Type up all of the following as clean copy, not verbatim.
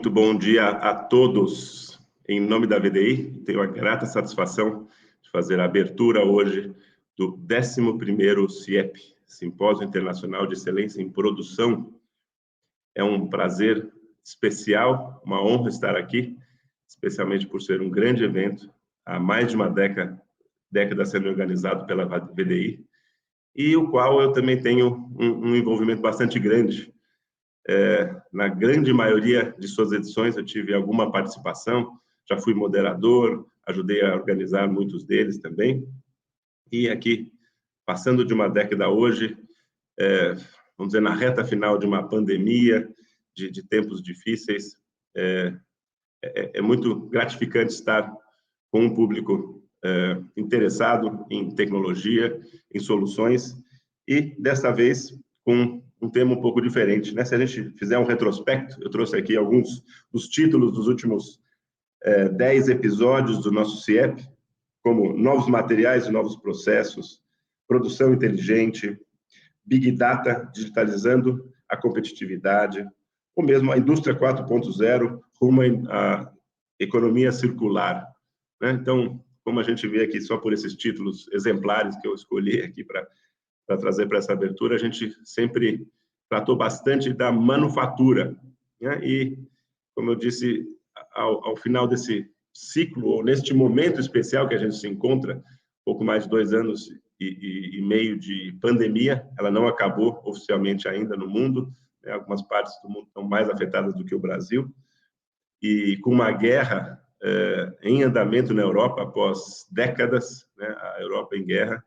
Muito bom dia a todos. Em nome da VDI, tenho a grata satisfação de fazer a abertura hoje do 11º CIEP, Simpósio Internacional de Excelência em Produção. É um prazer especial, uma honra estar aqui, especialmente por ser um grande evento, há mais de uma década sendo organizado pela VDI, e o qual eu também tenho um envolvimento bastante grande. Na grande maioria de suas edições eu tive alguma participação, já fui moderador, ajudei a organizar muitos deles também, e aqui, passando de uma década hoje, vamos dizer, na reta final de uma pandemia, de tempos difíceis, é muito gratificante estar com um público interessado em tecnologia, em soluções, e desta vez com um tema um pouco diferente, né? Se a gente fizer um retrospecto, eu trouxe aqui alguns dos títulos dos últimos 10 episódios do nosso CIEP, como novos materiais e novos processos, produção inteligente, Big Data digitalizando a competitividade, ou mesmo a indústria 4.0 rumo à economia circular, né? Então, como a gente vê aqui só por esses títulos exemplares que eu escolhi aqui para trazer para essa abertura, a gente sempre tratou bastante da manufatura, né? E, como eu disse, ao final desse ciclo, ou neste momento especial que a gente se encontra, pouco mais de 2 anos e meio de pandemia, ela não acabou oficialmente ainda no mundo, né? Algumas partes do mundo estão mais afetadas do que o Brasil, e com uma guerra em andamento na Europa após décadas, né? A Europa em guerra,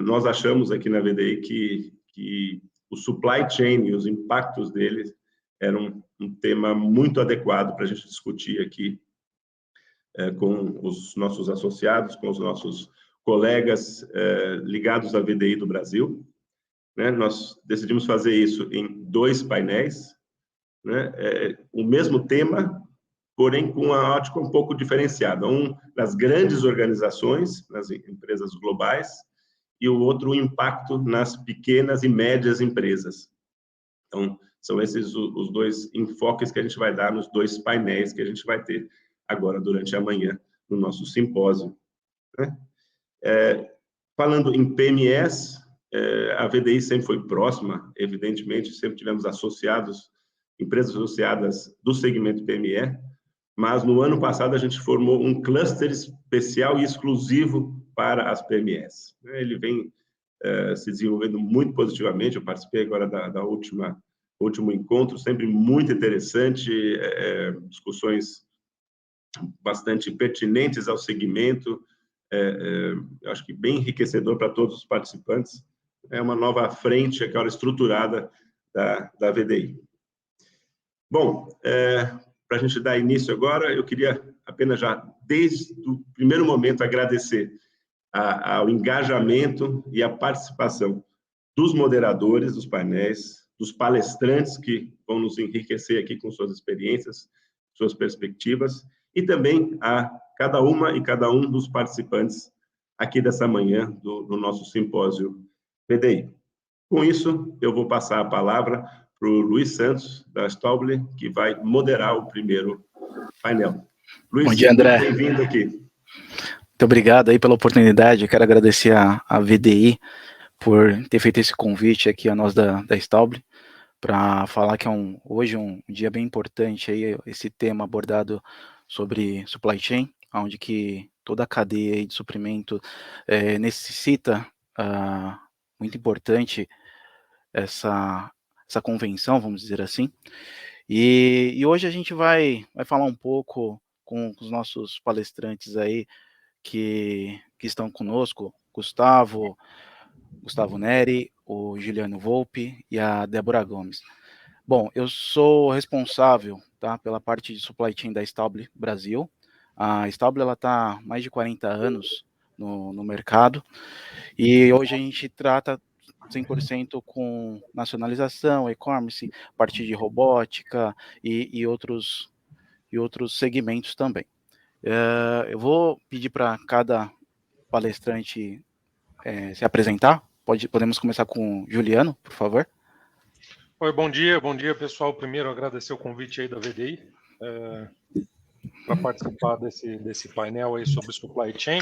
nós achamos aqui na VDI que o supply chain e os impactos deles eram um tema muito adequado para a gente discutir aqui com os nossos associados, com os nossos colegas ligados à VDI do Brasil, né? Nós decidimos fazer isso em 2 painéis, né? O mesmo tema, porém com uma ótica um pouco diferenciada. Um nas grandes organizações, nas empresas globais, e o outro, o impacto nas pequenas e médias empresas. Então, são esses os 2 enfoques que a gente vai dar nos 2 painéis que a gente vai ter agora durante a manhã no nosso simpósio, né? Falando em PMEs, a VDI sempre foi próxima, evidentemente, sempre tivemos associados, empresas associadas do segmento PME, mas no ano passado a gente formou um cluster especial e exclusivo para as PMEs. Ele vem se desenvolvendo muito positivamente. Eu participei agora da último encontro, sempre muito interessante, discussões bastante pertinentes ao segmento, eu acho que bem enriquecedor para todos os participantes. É uma nova frente agora estruturada da VDI. Bom, para a gente dar início agora, eu queria apenas já, desde o primeiro momento, agradecer ao engajamento e à participação dos moderadores dos painéis, dos palestrantes que vão nos enriquecer aqui com suas experiências, suas perspectivas, e também a cada uma e cada um dos participantes aqui dessa manhã do nosso simpósio VDI. Com isso, eu vou passar a palavra para o Luiz Santos, da Stauble, que vai moderar o primeiro painel. Luiz, bom dia, André. Bem-vindo aqui. Muito obrigado aí pela oportunidade. Eu quero agradecer a VDI por ter feito esse convite aqui a nós da Stauble, para falar que hoje é um dia bem importante, aí, esse tema abordado sobre supply chain, onde que toda a cadeia de suprimento necessita, muito importante, essa convenção, vamos dizer assim. E hoje a gente vai falar um pouco com os nossos palestrantes aí que estão conosco, Gustavo Neri, o Juliano Volpe e a Débora Gomes. Bom, eu sou responsável, tá, pela parte de supply chain da Stauble Brasil. A Stauble está há mais de 40 anos no mercado, e hoje a gente trata 100% com nacionalização, e-commerce, parte de robótica e outros segmentos também. Eu vou pedir para cada palestrante se apresentar. Podemos começar com o Juliano, por favor. Oi, bom dia pessoal. Primeiro, agradecer o convite aí da VDI. para participar desse painel aí sobre supply chain.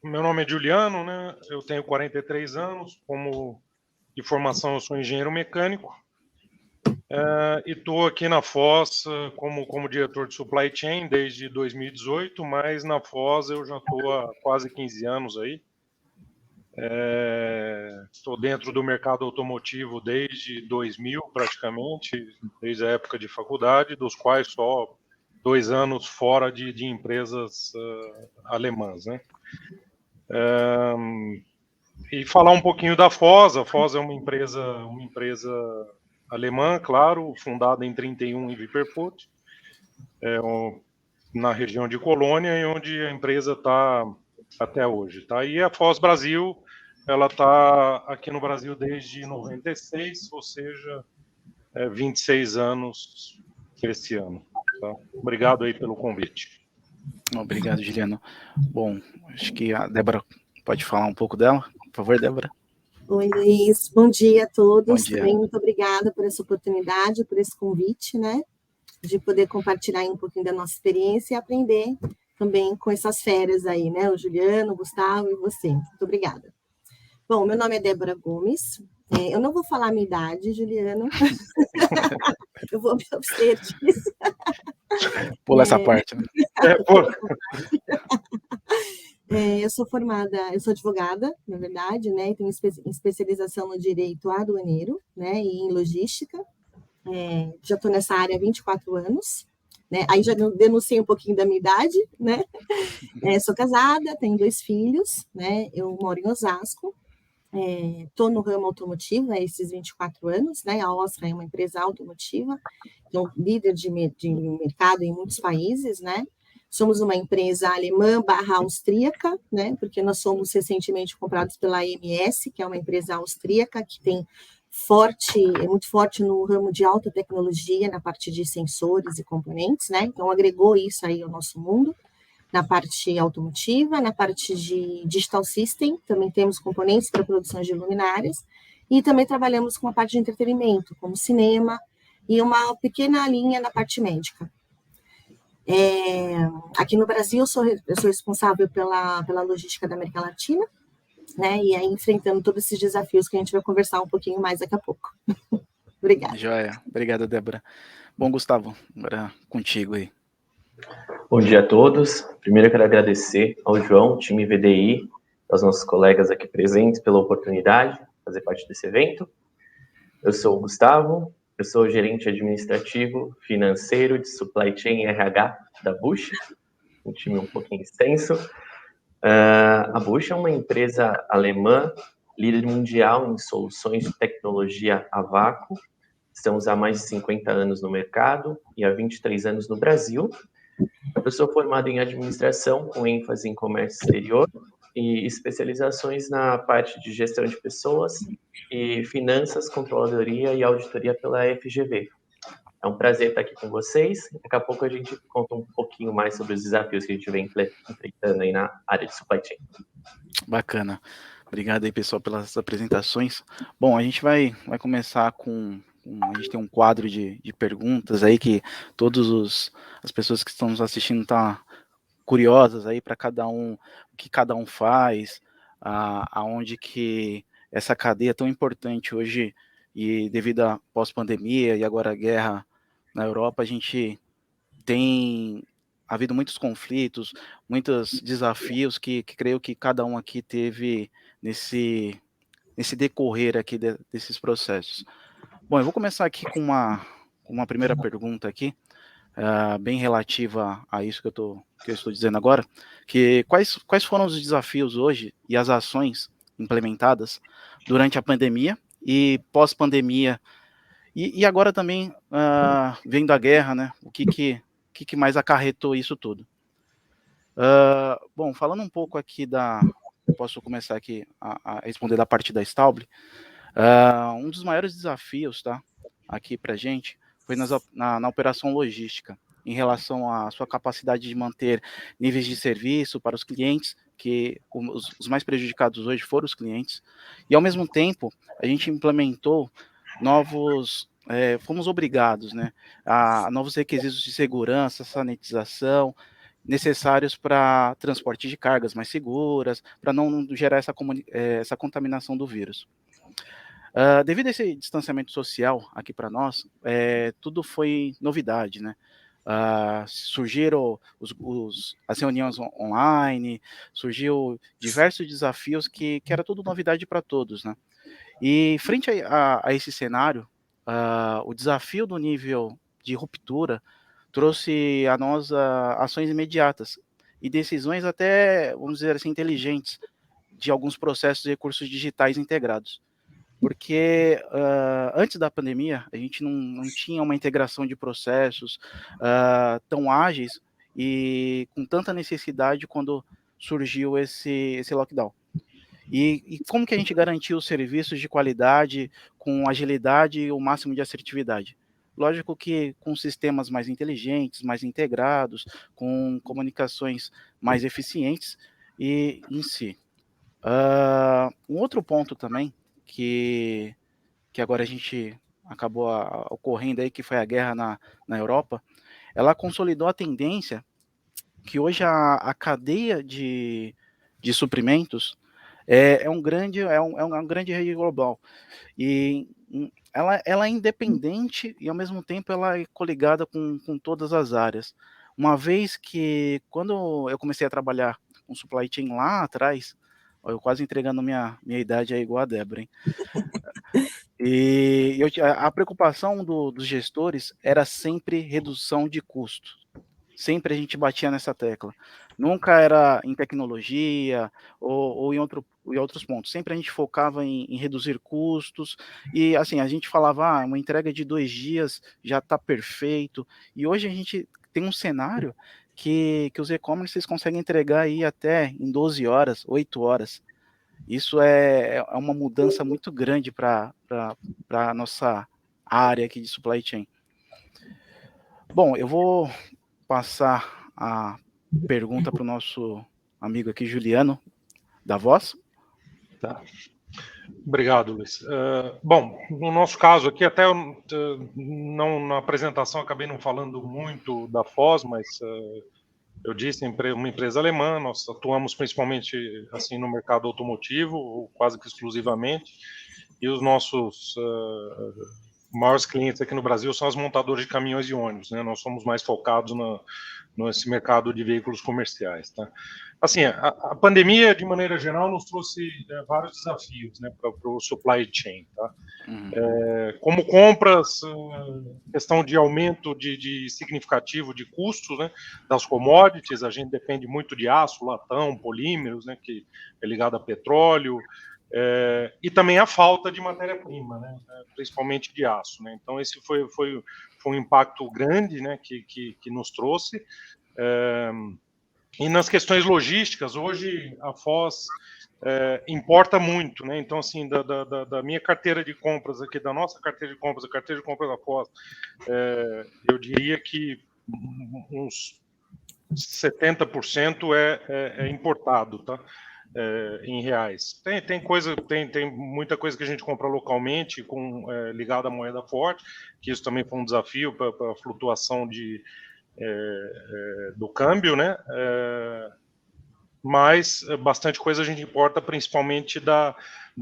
Meu nome é Juliano, né? Eu tenho 43 anos, de formação eu sou engenheiro mecânico, e estou aqui na Foz como diretor de supply chain desde 2018, mas na Foz eu já estou há quase 15 anos aí. Estou dentro do mercado automotivo desde 2000, praticamente, desde a época de faculdade, dos quais só 2 anos fora de empresas alemãs, né? E falar um pouquinho da Foz. A Foz é uma empresa alemã, claro, fundada em 31 em Wipperfurt, na região de Colônia, e onde a empresa está até hoje, tá? E a Foz Brasil, ela está aqui no Brasil desde 96, ou seja, 26 anos esse ano. Tá? Obrigado aí pelo convite. Obrigado, Juliano. Bom, acho que a Débora pode falar um pouco dela. Por favor, Débora. Oi, Luiz. Bom dia a todos. Bom dia. Também muito obrigada por essa oportunidade, por esse convite, né? De poder compartilhar um pouquinho da nossa experiência e aprender também com essas férias aí, né? O Juliano, o Gustavo e você. Muito obrigada. Bom, meu nome é Débora Gomes. Eu não vou falar a minha idade, Juliano. Eu vou me abster disso. Pula essa parte, né? Eu sou advogada, na verdade, né? E tenho especialização no direito aduaneiro, né? E em logística. Já estou nessa área há 24 anos. Né? Aí já denunciei um pouquinho da minha idade, né? Sou casada, tenho 2 filhos, né? Eu moro em Osasco. Estou no ramo automotivo há esses 24 anos, né? A Ostra é uma empresa automotiva, então líder de mercado em muitos países, né? Somos uma empresa alemã/austríaca, né? Porque nós somos recentemente comprados pela AMS, que é uma empresa austríaca que tem muito forte no ramo de alta tecnologia, na parte de sensores e componentes, né? Então agregou isso aí ao nosso mundo. Na parte automotiva, na parte de digital system, também temos componentes para produção de luminárias, e também trabalhamos com a parte de entretenimento, como cinema, e uma pequena linha na parte médica. Aqui no Brasil, eu sou responsável pela logística da América Latina, né, e aí enfrentando todos esses desafios que a gente vai conversar um pouquinho mais daqui a pouco. Obrigada. Joia. Obrigada, Débora. Bom, Gustavo, agora contigo aí. Bom dia a todos. Primeiro eu quero agradecer ao João, time VDI, aos nossos colegas aqui presentes pela oportunidade de fazer parte desse evento. Eu sou o Gustavo, eu sou gerente administrativo financeiro de Supply Chain RH da Bosch, um time um pouquinho extenso. A Bosch é uma empresa alemã, líder mundial em soluções de tecnologia a vácuo. Estamos há mais de 50 anos no mercado e há 23 anos no Brasil. Eu sou formado em administração, com ênfase em comércio exterior e especializações na parte de gestão de pessoas e finanças, controladoria e auditoria pela FGV. É um prazer estar aqui com vocês. Daqui a pouco a gente conta um pouquinho mais sobre os desafios que a gente vem enfrentando aí na área de supply chain. Bacana. Obrigado aí, pessoal, pelas apresentações. Bom, a gente vai começar a gente tem um quadro de perguntas aí que as pessoas que estão nos assistindo estão curiosas aí para cada um, o que cada um faz, aonde que essa cadeia tão importante hoje, e devido à pós-pandemia e agora a guerra na Europa, a gente tem havido muitos conflitos, muitos desafios que creio que cada um aqui teve nesse decorrer aqui desses processos. Bom, eu vou começar aqui com uma primeira pergunta aqui, bem relativa a isso que eu estou dizendo agora, que quais foram os desafios hoje e as ações implementadas durante a pandemia e pós-pandemia, e agora também vendo a guerra, né? O que mais acarretou isso tudo? Bom, falando um pouco aqui posso começar aqui a responder da parte da Staubli. Um dos maiores desafios, tá, aqui para a gente foi na operação logística, em relação à sua capacidade de manter níveis de serviço para os clientes, que os mais prejudicados hoje foram os clientes, e ao mesmo tempo a gente implementou novos fomos obrigados, né, a novos requisitos de segurança, sanitização, necessários para transporte de cargas mais seguras, para não gerar essa contaminação do vírus. Devido a esse distanciamento social aqui para nós, tudo foi novidade, né? Surgiram as reuniões online, surgiu diversos desafios que era tudo novidade para todos, né? E frente a esse cenário, o desafio do nível de ruptura trouxe a nós ações imediatas e decisões até, vamos dizer assim, inteligentes de alguns processos e recursos digitais integrados. Porque antes da pandemia, a gente não tinha uma integração de processos tão ágeis e com tanta necessidade quando surgiu esse lockdown. E como que a gente garantiu os serviços de qualidade, com agilidade e o máximo de assertividade? Lógico que com sistemas mais inteligentes, mais integrados, com comunicações mais eficientes e em si. Um outro ponto também, que agora a gente acabou ocorrendo aí, que foi a guerra na Europa, ela consolidou a tendência que hoje a cadeia de suprimentos é uma grande rede global. E ela é independente e, ao mesmo tempo, ela é coligada com todas as áreas. Uma vez que, quando eu comecei a trabalhar com supply chain lá atrás, eu quase entregando minha idade aí igual a Débora, hein? E a preocupação dos gestores era sempre redução de custo. Sempre a gente batia nessa tecla. Nunca era em tecnologia ou em outros pontos. Sempre a gente focava em reduzir custos. E assim, a gente falava, uma entrega de 2 dias já está perfeito. E hoje a gente tem um cenário que os e-commerces conseguem entregar aí até em 12 horas, 8 horas. Isso é uma mudança muito grande para a nossa área aqui de supply chain. Bom, eu vou passar a pergunta para o nosso amigo aqui, Juliano, da Voz. Tá. Obrigado, Luiz. Bom, no nosso caso aqui, até não na apresentação acabei não falando muito da Foz, mas eu disse, uma empresa alemã, nós atuamos principalmente assim no mercado automotivo, quase que exclusivamente, e os nossos maiores clientes aqui no Brasil são as montadoras de caminhões e ônibus, né? Nós somos mais focados nesse mercado de veículos comerciais, tá? Assim, a pandemia, de maneira geral, nos trouxe vários desafios, né, para o supply chain, tá? Como compras, questão de aumento de significativo de custos, né, das commodities, a gente depende muito de aço, latão, polímeros, né, que é ligado a petróleo, e também a falta de matéria-prima, né, principalmente de aço, né? Então esse foi um impacto grande, né, que nos trouxe. E nas questões logísticas, hoje a Foz importa muito, né? Então, assim, da minha carteira de compras aqui, da nossa carteira de compras, a carteira de compras da Foz, eu diria que uns 70% é importado, tá? Em reais. Tem muita coisa que a gente compra localmente, ligada à moeda forte, que isso também foi um desafio para a flutuação do câmbio, né? Mas bastante coisa a gente importa, principalmente da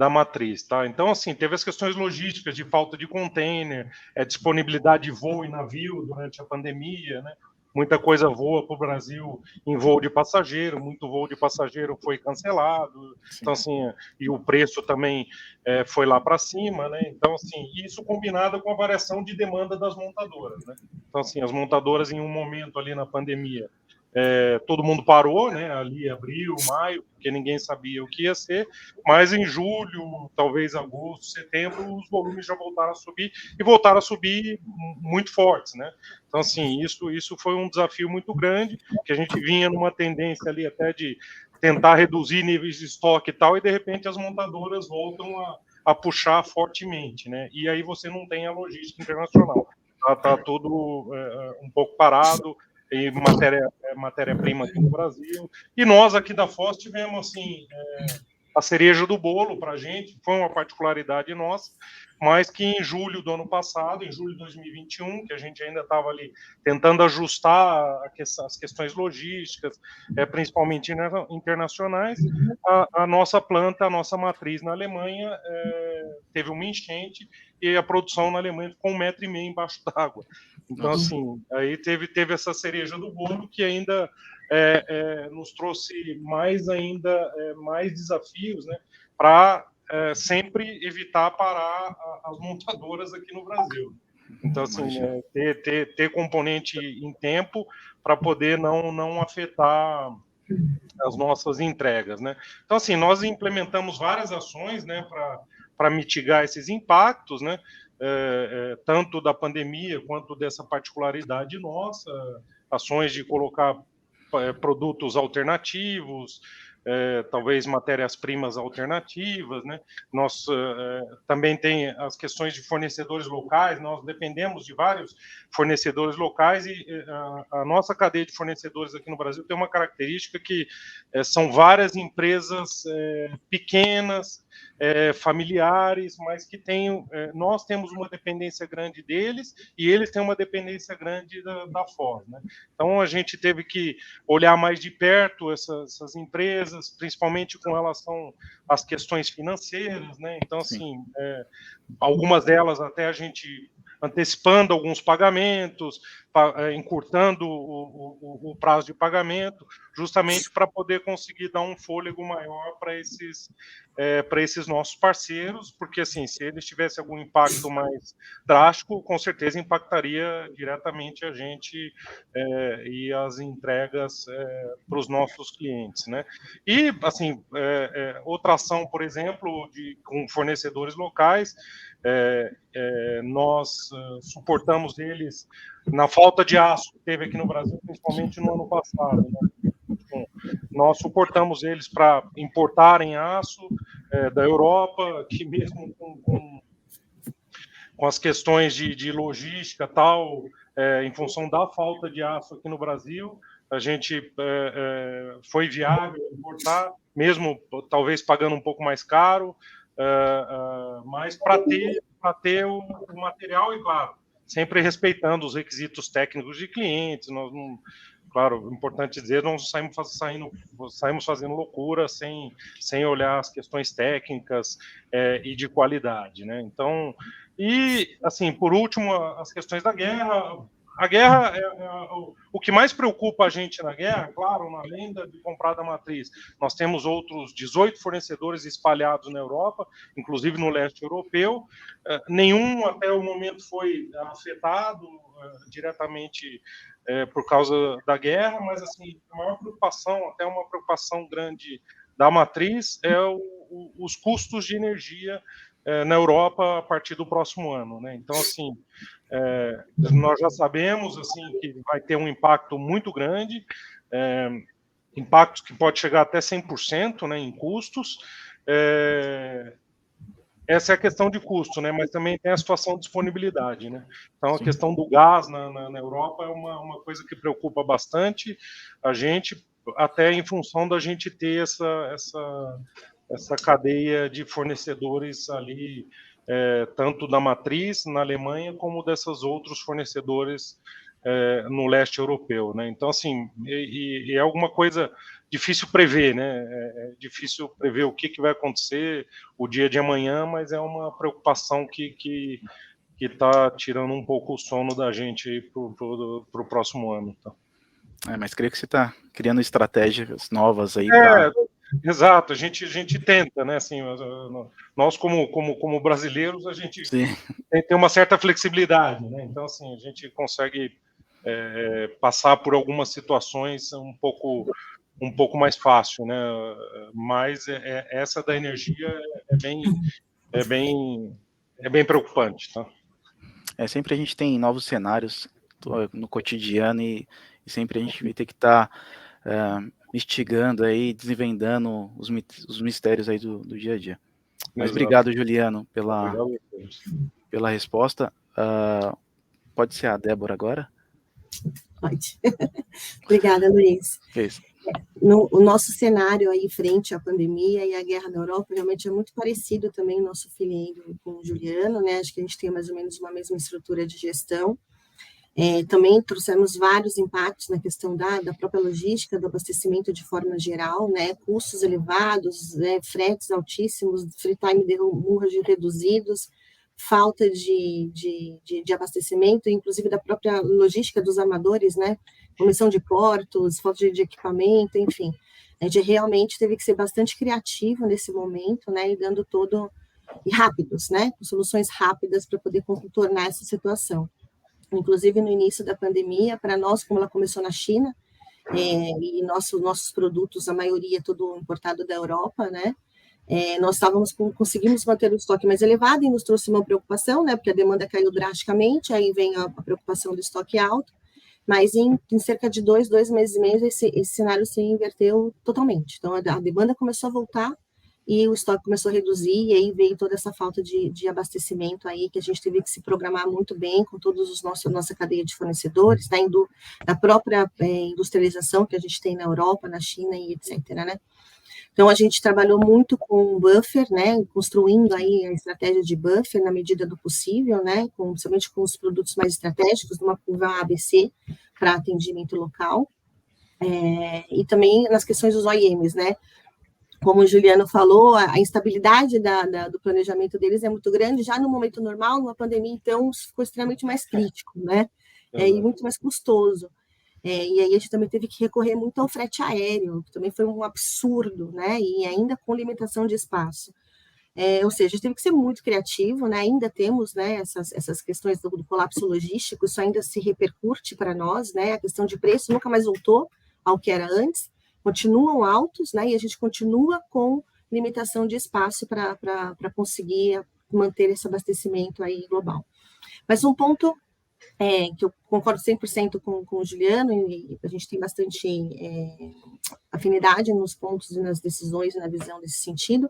matriz, tá? Então, assim, teve as questões logísticas de falta de container, disponibilidade de voo e navio durante a pandemia, né? Muita coisa voa para o Brasil em voo de passageiro, muito voo de passageiro foi cancelado. Sim. Então, assim, e o preço também foi lá para cima, né? Então, assim, isso combinado com a variação de demanda das montadoras, né? Então, assim, as montadoras em um momento ali na pandemia, todo mundo parou, né? Ali abril, maio, porque ninguém sabia o que ia ser, mas em julho, talvez agosto, setembro, os volumes já voltaram a subir e voltaram a subir muito fortes, né? Então, assim, isso foi um desafio muito grande, que a gente vinha numa tendência ali até de tentar reduzir níveis de estoque e tal, e de repente as montadoras voltam a puxar fortemente, né? E aí você não tem a logística internacional. Tá tudo um pouco parado, e matéria-prima aqui no Brasil. E nós aqui da Foz tivemos, assim, a cereja do bolo para a gente, foi uma particularidade nossa, mas que em julho do ano passado, em julho de 2021, que a gente ainda estava ali tentando ajustar as questões logísticas, principalmente internacionais, a nossa planta, a nossa matriz na Alemanha teve uma enchente e a produção na Alemanha ficou 1,5 metro embaixo d'água. Então, assim, aí teve essa cereja do bolo que ainda nos trouxe mais desafios, né, para sempre evitar parar as montadoras aqui no Brasil. Então, assim, ter componente em tempo para poder não afetar as nossas entregas, né? Então, assim, nós implementamos várias ações, né, para mitigar esses impactos, né, tanto da pandemia quanto dessa particularidade nossa, ações de colocar produtos alternativos, talvez matérias-primas alternativas, né? Nós também tem as questões de fornecedores locais, nós dependemos de vários fornecedores locais e a nossa cadeia de fornecedores aqui no Brasil tem uma característica que são várias empresas pequenas, familiares, mas que nós temos uma dependência grande deles e eles têm uma dependência grande da Ford, né? Então a gente teve que olhar mais de perto essas empresas, principalmente com relação às questões financeiras, né? Então, assim, algumas delas até a gente antecipando alguns pagamentos, encurtando o prazo de pagamento, justamente para poder conseguir dar um fôlego maior para esses nossos parceiros, porque, assim, se eles tivessem algum impacto mais drástico, com certeza impactaria diretamente a gente e as entregas para os nossos clientes, né? E, assim, outra ação, por exemplo, com fornecedores locais, nós suportamos eles na falta de aço que teve aqui no Brasil, principalmente no ano passado, né? Então, nós suportamos eles para importarem aço da Europa, que mesmo com as questões de logística tal, em função da falta de aço aqui no Brasil, a gente foi viável importar, mesmo talvez pagando um pouco mais caro, mas para ter o material e, claro, sempre respeitando os requisitos técnicos de clientes. Nós não, claro, importante dizer, não saímos fazendo loucura sem olhar as questões técnicas e de qualidade, né? Então, e assim, por último, as questões da guerra. A guerra o que mais preocupa a gente na guerra, claro, além de comprar da matriz, nós temos outros 18 fornecedores espalhados na Europa, inclusive no leste europeu. Nenhum até o momento foi afetado diretamente por causa da guerra, mas assim, a maior preocupação, até uma preocupação grande da matriz, os custos de energia na Europa a partir do próximo ano, né? Então, assim, nós já sabemos assim que vai ter um impacto muito grande, impactos que pode chegar até 100%, né, em custos. Essa é a questão de custo, né? Mas também tem a situação de disponibilidade, né? Então, a questão do gás na Europa é uma coisa que preocupa bastante a gente, até em função da gente ter essa cadeia de fornecedores ali, tanto da matriz na Alemanha como desses outros fornecedores no leste europeu, né? Então, assim, é alguma coisa difícil prever, né? É difícil prever o que vai acontecer o dia de amanhã, mas é uma preocupação que está tirando um pouco o sono da gente para o próximo ano. Tá? Mas creio que você está criando estratégias novas aí. Exato, a gente tenta, né? Assim, nós como brasileiros, a gente tem uma certa flexibilidade, né? Então, assim, a gente consegue passar por algumas situações um pouco mais fácil, né? Mas essa da energia é bem preocupante, tá? Sempre a gente tem novos cenários no cotidiano e sempre a gente vai ter que estar instigando aí, desvendando os mistérios aí do dia a dia. Mas obrigado, Juliano, pela resposta. Pode ser a Débora agora? Pode. Obrigada, Luiz. o nosso cenário aí frente à pandemia e à guerra na Europa realmente é muito parecido também o nosso filho com o Juliano, né? Acho que a gente tem mais ou menos uma mesma estrutura de gestão. Também trouxemos vários impactos na questão da própria logística, do abastecimento de forma geral, né? Custos elevados, né? Fretes altíssimos, free time de reduzidos, falta de abastecimento, inclusive da própria logística dos armadores, né? Omissão de portos, falta de equipamento, enfim. A gente realmente teve que ser bastante criativo nesse momento, né? E rápidos, né? Com soluções rápidas para poder contornar essa situação. Inclusive, no início da pandemia, para nós, como ela começou na China, e nossos produtos, a maioria tudo importado da Europa, né? Nós conseguimos manter o estoque mais elevado e nos trouxe uma preocupação, né? Porque a demanda caiu drasticamente, aí vem a preocupação do estoque alto, mas em cerca de 2 meses e meio, esse cenário se inverteu totalmente. Então, a demanda começou a voltar, e o estoque começou a reduzir, e aí veio toda essa falta de abastecimento aí, que a gente teve que se programar muito bem com todos nossa cadeia de fornecedores, da própria industrialização que a gente tem na Europa, na China e etc, né? Então, a gente trabalhou muito com buffer, né, construindo aí a estratégia de buffer na medida do possível, né, principalmente com os produtos mais estratégicos, numa curva ABC para atendimento local, e também nas questões dos OEMs, né. Como o Juliano falou, a instabilidade do planejamento deles é muito grande, já no momento normal, numa pandemia, então, ficou extremamente mais crítico, né, e muito mais custoso. E aí a gente também teve que recorrer muito ao frete aéreo, que também foi um absurdo, né, e ainda com limitação de espaço. Ou seja, a gente teve que ser muito criativo, né, ainda temos, né, essas questões do colapso logístico, isso ainda se repercute para nós, né, a questão de preço nunca mais voltou ao que era antes, continuam altos, né, e a gente continua com limitação de espaço para conseguir manter esse abastecimento aí global. Mas um ponto que eu concordo 100% com o Juliano, e a gente tem bastante afinidade nos pontos e nas decisões e na visão desse sentido,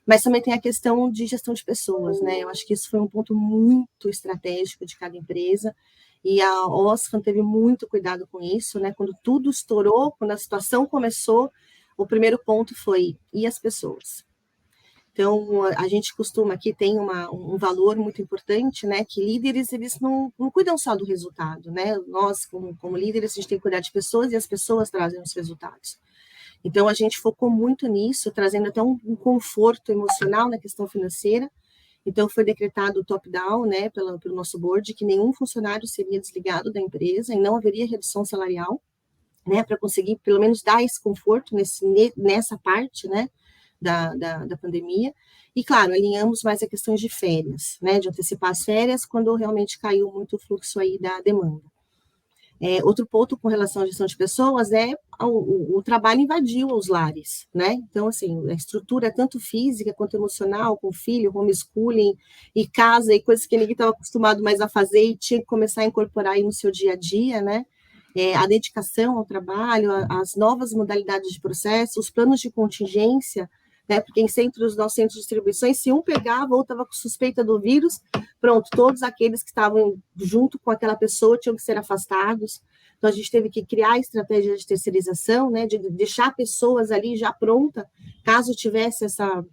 mas também tem a questão de gestão de pessoas, né? Eu acho que isso foi um ponto muito estratégico de cada empresa, e a Osfam teve muito cuidado com isso, né? Quando tudo estourou, quando a situação começou, o primeiro ponto foi, e as pessoas? Então, a gente costuma aqui, tem um valor muito importante, né, que líderes, eles não cuidam só do resultado, né, nós, como líderes, a gente tem que cuidar de pessoas, e as pessoas trazem os resultados. Então, a gente focou muito nisso, trazendo até um conforto emocional na questão financeira. Então, foi decretado o top-down, né, pelo nosso board, que nenhum funcionário seria desligado da empresa, e não haveria redução salarial, né, para conseguir, pelo menos, dar esse conforto nessa parte, né, da pandemia, e claro, alinhamos mais a questões de férias, né, de antecipar as férias quando realmente caiu muito o fluxo aí da demanda. Outro ponto com relação à gestão de pessoas o trabalho invadiu os lares, né, então assim, a estrutura tanto física quanto emocional, com filho, homeschooling, e casa, e coisas que ninguém estava acostumado mais a fazer, e tinha que começar a incorporar aí no seu dia a dia, né, a dedicação ao trabalho, as novas modalidades de processo, os planos de contingência, né, porque nos nossos centros de distribuição, se um pegava ou estava com suspeita do vírus, pronto, todos aqueles que estavam junto com aquela pessoa tinham que ser afastados. Então, a gente teve que criar estratégias de terceirização, né, de deixar pessoas ali já pronta, caso tivesse essa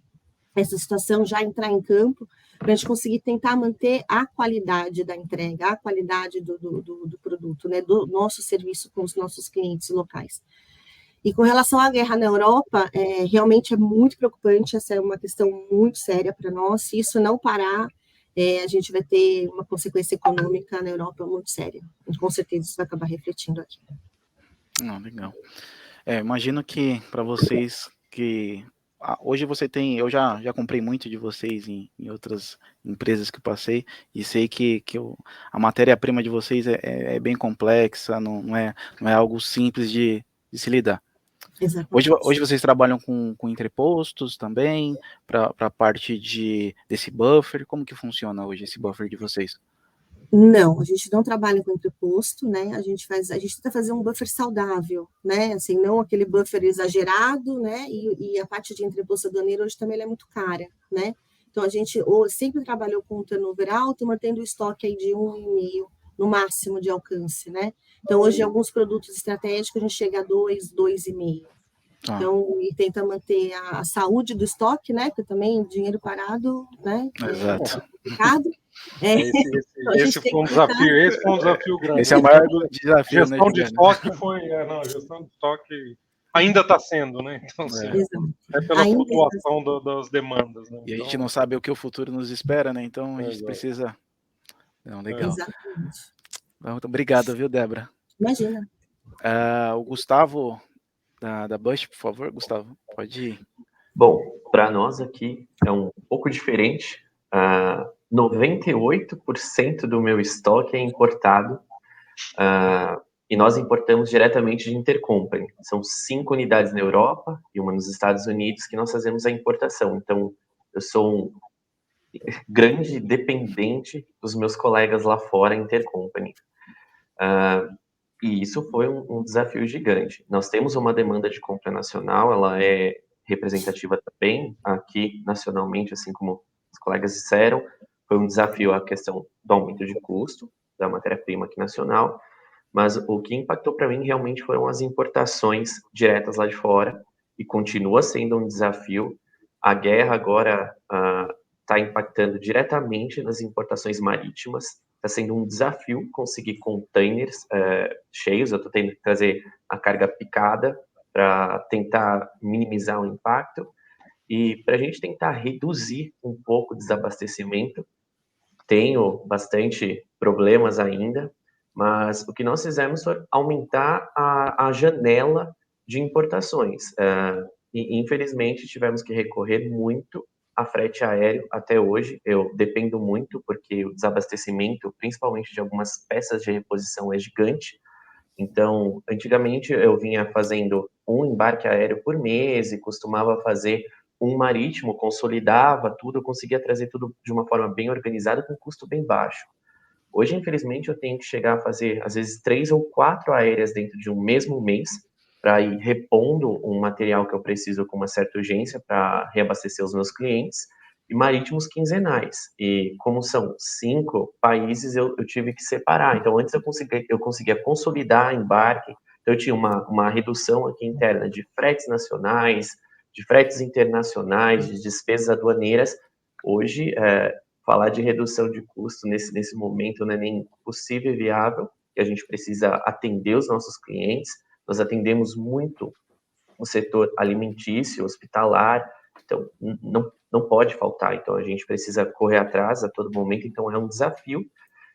situação, já entrar em campo, para a gente conseguir tentar manter a qualidade da entrega, a qualidade do produto, né, do nosso serviço com os nossos clientes locais. E com relação à guerra na Europa, realmente é muito preocupante, essa é uma questão muito séria para nós. Se isso não parar, a gente vai ter uma consequência econômica na Europa muito séria. E, com certeza isso vai acabar refletindo aqui. Legal. Imagino que para vocês que... hoje você tem... Eu já comprei muito de vocês em outras empresas que passei, e sei que a matéria-prima de vocês é bem complexa, não é algo simples de se lidar. Hoje vocês trabalham com entrepostos também, para a parte desse buffer? Como que funciona hoje esse buffer de vocês? Não, a gente não trabalha com entreposto, né? A gente tenta fazer um buffer saudável, né? Assim, não aquele buffer exagerado, né? E a parte de entreposto aduaneiro hoje também é muito cara, né? Então a gente sempre trabalhou com um turnover alto, mantendo o estoque aí de 1,5 no máximo de alcance, né? Então hoje alguns produtos estratégicos a gente chega a 2,5. Então, e tenta manter a saúde do estoque, né? Porque também o dinheiro parado, né? Exato. É complicado. Então, a gente Esse tem foi um que tentar. desafio, esse foi um desafio grande. Esse é o maior desafio, né, Gestão de Juliana? estoque foi, gestão de estoque ainda está sendo, né? Então, assim, Exato. é pela Ainda flutuação das demandas, né? E a gente Então, não sabe o que o futuro nos espera, né? Então a gente exato. precisa. Não, legal. Exatamente. Muito obrigado, viu, Débora? Imagina. O Gustavo da Bush, por favor, Gustavo, pode ir. Bom, para nós aqui é um pouco diferente. 98% do meu estoque é importado e nós importamos diretamente de intercompany. São 5 unidades na Europa e uma nos Estados Unidos que nós fazemos a importação. Então, eu sou um grande dependente dos meus colegas lá fora intercompany. E isso foi um desafio gigante. Nós temos uma demanda de compra nacional, ela é representativa também aqui nacionalmente, assim como os colegas disseram. Foi um desafio a questão do aumento de custo da matéria-prima aqui nacional, mas o que impactou para mim realmente foram as importações diretas lá de fora, e continua sendo um desafio. A guerra agora está impactando diretamente nas importações marítimas. Está sendo um desafio conseguir containers cheios. Eu estou tendo que trazer a carga picada para tentar minimizar o impacto. E para a gente tentar reduzir um pouco o desabastecimento, tenho bastante problemas ainda, mas o que nós fizemos foi aumentar a janela de importações. E infelizmente tivemos que recorrer muito a frete aéreo até hoje. Eu dependo muito porque o desabastecimento, principalmente de algumas peças de reposição, é gigante. Então, antigamente eu vinha fazendo um embarque aéreo por mês e costumava fazer um marítimo, consolidava tudo, eu conseguia trazer tudo de uma forma bem organizada com custo bem baixo. Hoje, infelizmente, eu tenho que chegar a fazer, às vezes, 3 ou 4 aéreas dentro de um mesmo mês para ir repondo um material que eu preciso com uma certa urgência para reabastecer os meus clientes, e marítimos quinzenais. E como são 5 países, eu tive que separar. Então, antes eu conseguia consolidar embarque, então eu tinha uma redução aqui interna de fretes nacionais, de fretes internacionais, de despesas aduaneiras. Hoje, falar de redução de custo nesse momento não é nem possível e viável, e a gente precisa atender os nossos clientes. Nós atendemos muito o setor alimentício, hospitalar, então não pode faltar. Então a gente precisa correr atrás a todo momento, então é um desafio.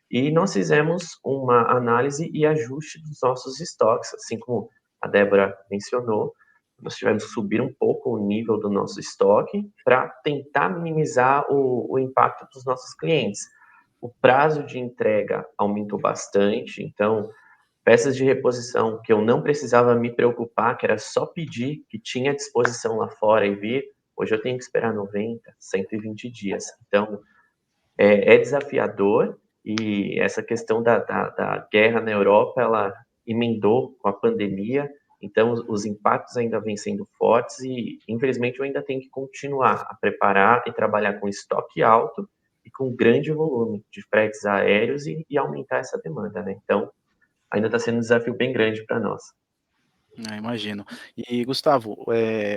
E nós fizemos uma análise e ajuste dos nossos estoques, assim como a Débora mencionou. Nós tivemos que subir um pouco o nível do nosso estoque para tentar minimizar o impacto dos nossos clientes. O prazo de entrega aumentou bastante, então peças de reposição que eu não precisava me preocupar, que era só pedir, que tinha à disposição lá fora e vir, hoje eu tenho que esperar 90, 120 dias. Então, é desafiador, e essa questão da guerra na Europa, ela emendou com a pandemia, então os impactos ainda vêm sendo fortes e, infelizmente, eu ainda tenho que continuar a preparar e trabalhar com estoque alto e com grande volume de fretes aéreos e aumentar essa demanda, né? Então, ainda está sendo um desafio bem grande para nós. Imagino. E, Gustavo,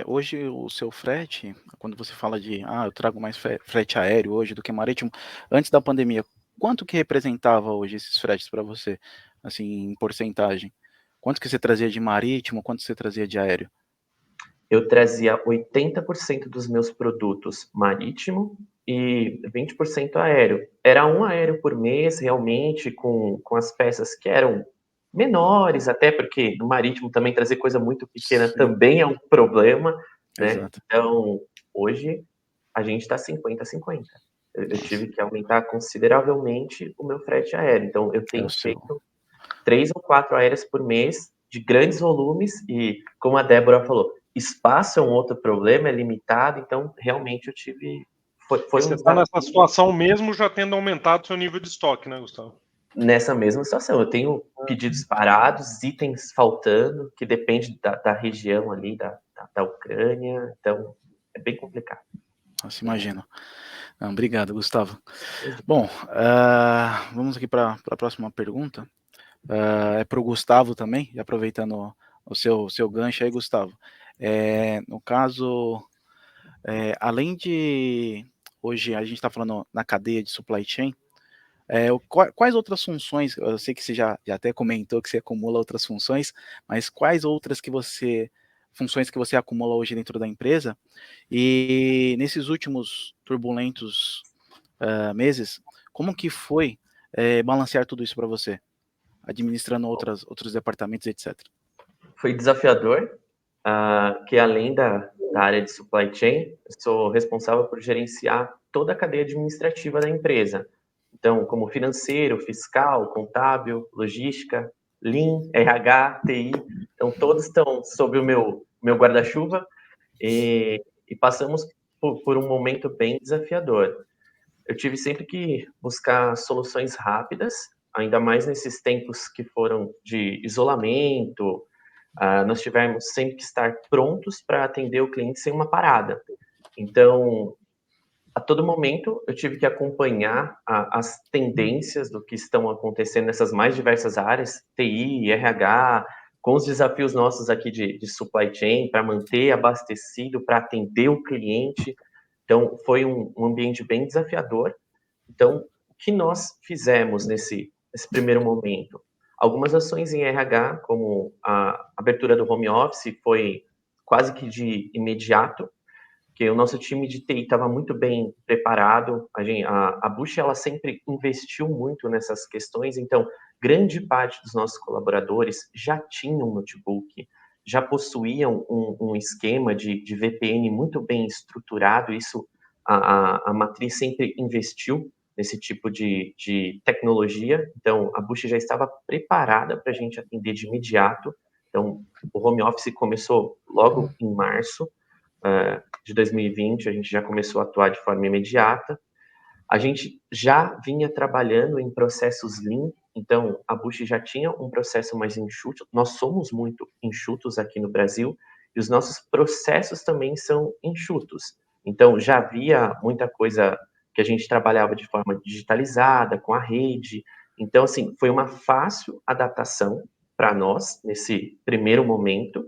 hoje o seu frete, quando você fala de, eu trago mais frete aéreo hoje do que marítimo, antes da pandemia, quanto que representava hoje esses fretes para você, assim, em porcentagem? Quanto que você trazia de marítimo, quanto você trazia de aéreo? Eu trazia 80% dos meus produtos marítimo e 20% aéreo. Era um aéreo por mês, realmente, com as peças que eram menores, até porque no marítimo também trazer coisa muito pequena Sim. Também é um problema, né? Exato. Então, hoje, a gente está 50-50. Eu tive que aumentar consideravelmente o meu frete aéreo. Então, eu tenho feito 3 ou 4 aéreas por mês, de grandes volumes, e, como a Débora falou, espaço é um outro problema, é limitado, então, realmente, eu tive... Foi você está nessa situação mesmo já tendo aumentado seu nível de estoque, né, Gustavo? Nessa mesma situação, eu tenho pedidos parados, itens faltando, que depende da região ali, da Ucrânia, então é bem complicado. Nossa, imagino. Obrigado, Gustavo. Bom, vamos aqui para a próxima pergunta. É para o Gustavo também, aproveitando o seu gancho aí, Gustavo. No caso, além de, hoje a gente está falando na cadeia de supply chain, quais outras funções, eu sei que você já até comentou que você acumula outras funções, mas quais outras funções que você acumula hoje dentro da empresa? E nesses últimos turbulentos meses, como que foi balancear tudo isso para você, administrando outros departamentos, etc. Foi desafiador, que além da área de supply chain, eu sou responsável por gerenciar toda a cadeia administrativa da empresa. Então, como financeiro, fiscal, contábil, logística, Lean, RH, TI, então todos estão sob o meu guarda-chuva e passamos por um momento bem desafiador. Eu tive sempre que buscar soluções rápidas, ainda mais nesses tempos que foram de isolamento. Nós tivemos sempre que estar prontos para atender o cliente sem uma parada. Então, a todo momento, eu tive que acompanhar as tendências do que estão acontecendo nessas mais diversas áreas, TI, RH, com os desafios nossos aqui de supply chain, para manter abastecido, para atender o cliente. Então, foi um ambiente bem desafiador. Então, o que nós fizemos nesse primeiro momento? Algumas ações em RH, como a abertura do home office, foi quase que de imediato, porque o nosso time de TI estava muito bem preparado. A Bush, ela sempre investiu muito nessas questões, então, grande parte dos nossos colaboradores já tinham notebook, já possuíam um esquema de VPN muito bem estruturado. Isso, a matriz sempre investiu nesse tipo de tecnologia. Então, a Bush já estava preparada para a gente atender de imediato. Então, o home office começou logo em março de 2020, a gente já começou a atuar de forma imediata. A gente já vinha trabalhando em processos Lean, então a Bush já tinha um processo mais enxuto. Nós somos muito enxutos aqui no Brasil e os nossos processos também são enxutos. Então já havia muita coisa que a gente trabalhava de forma digitalizada, com a rede. Então, assim, foi uma fácil adaptação para nós nesse primeiro momento.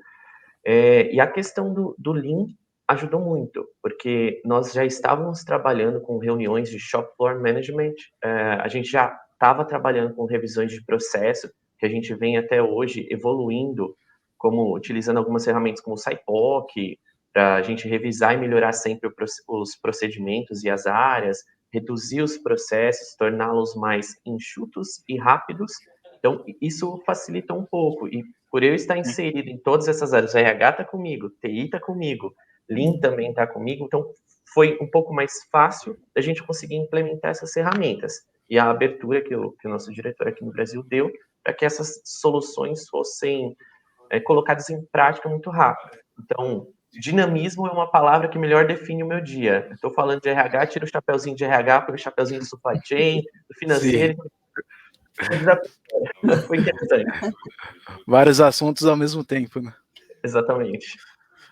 E a questão do Lean ajudou muito, porque nós já estávamos trabalhando com reuniões de shop floor management, a gente já estava trabalhando com revisões de processo, que a gente vem até hoje evoluindo, como utilizando algumas ferramentas como o SciPoc, para a gente revisar e melhorar sempre os procedimentos e as áreas, reduzir os processos, torná-los mais enxutos e rápidos. Então, isso facilita um pouco. E por eu estar inserido em todas essas áreas, o RH está comigo, TI está comigo, Lean também está comigo, então foi um pouco mais fácil da gente conseguir implementar essas ferramentas. E a abertura que o nosso diretor aqui no Brasil deu para que essas soluções fossem colocadas em prática muito rápido. Então, dinamismo é uma palavra que melhor define o meu dia. Estou falando de RH, tiro o chapeuzinho de RH, põe o chapeuzinho do supply chain, do financeiro. Foi interessante. Vários assuntos ao mesmo tempo, né? Exatamente.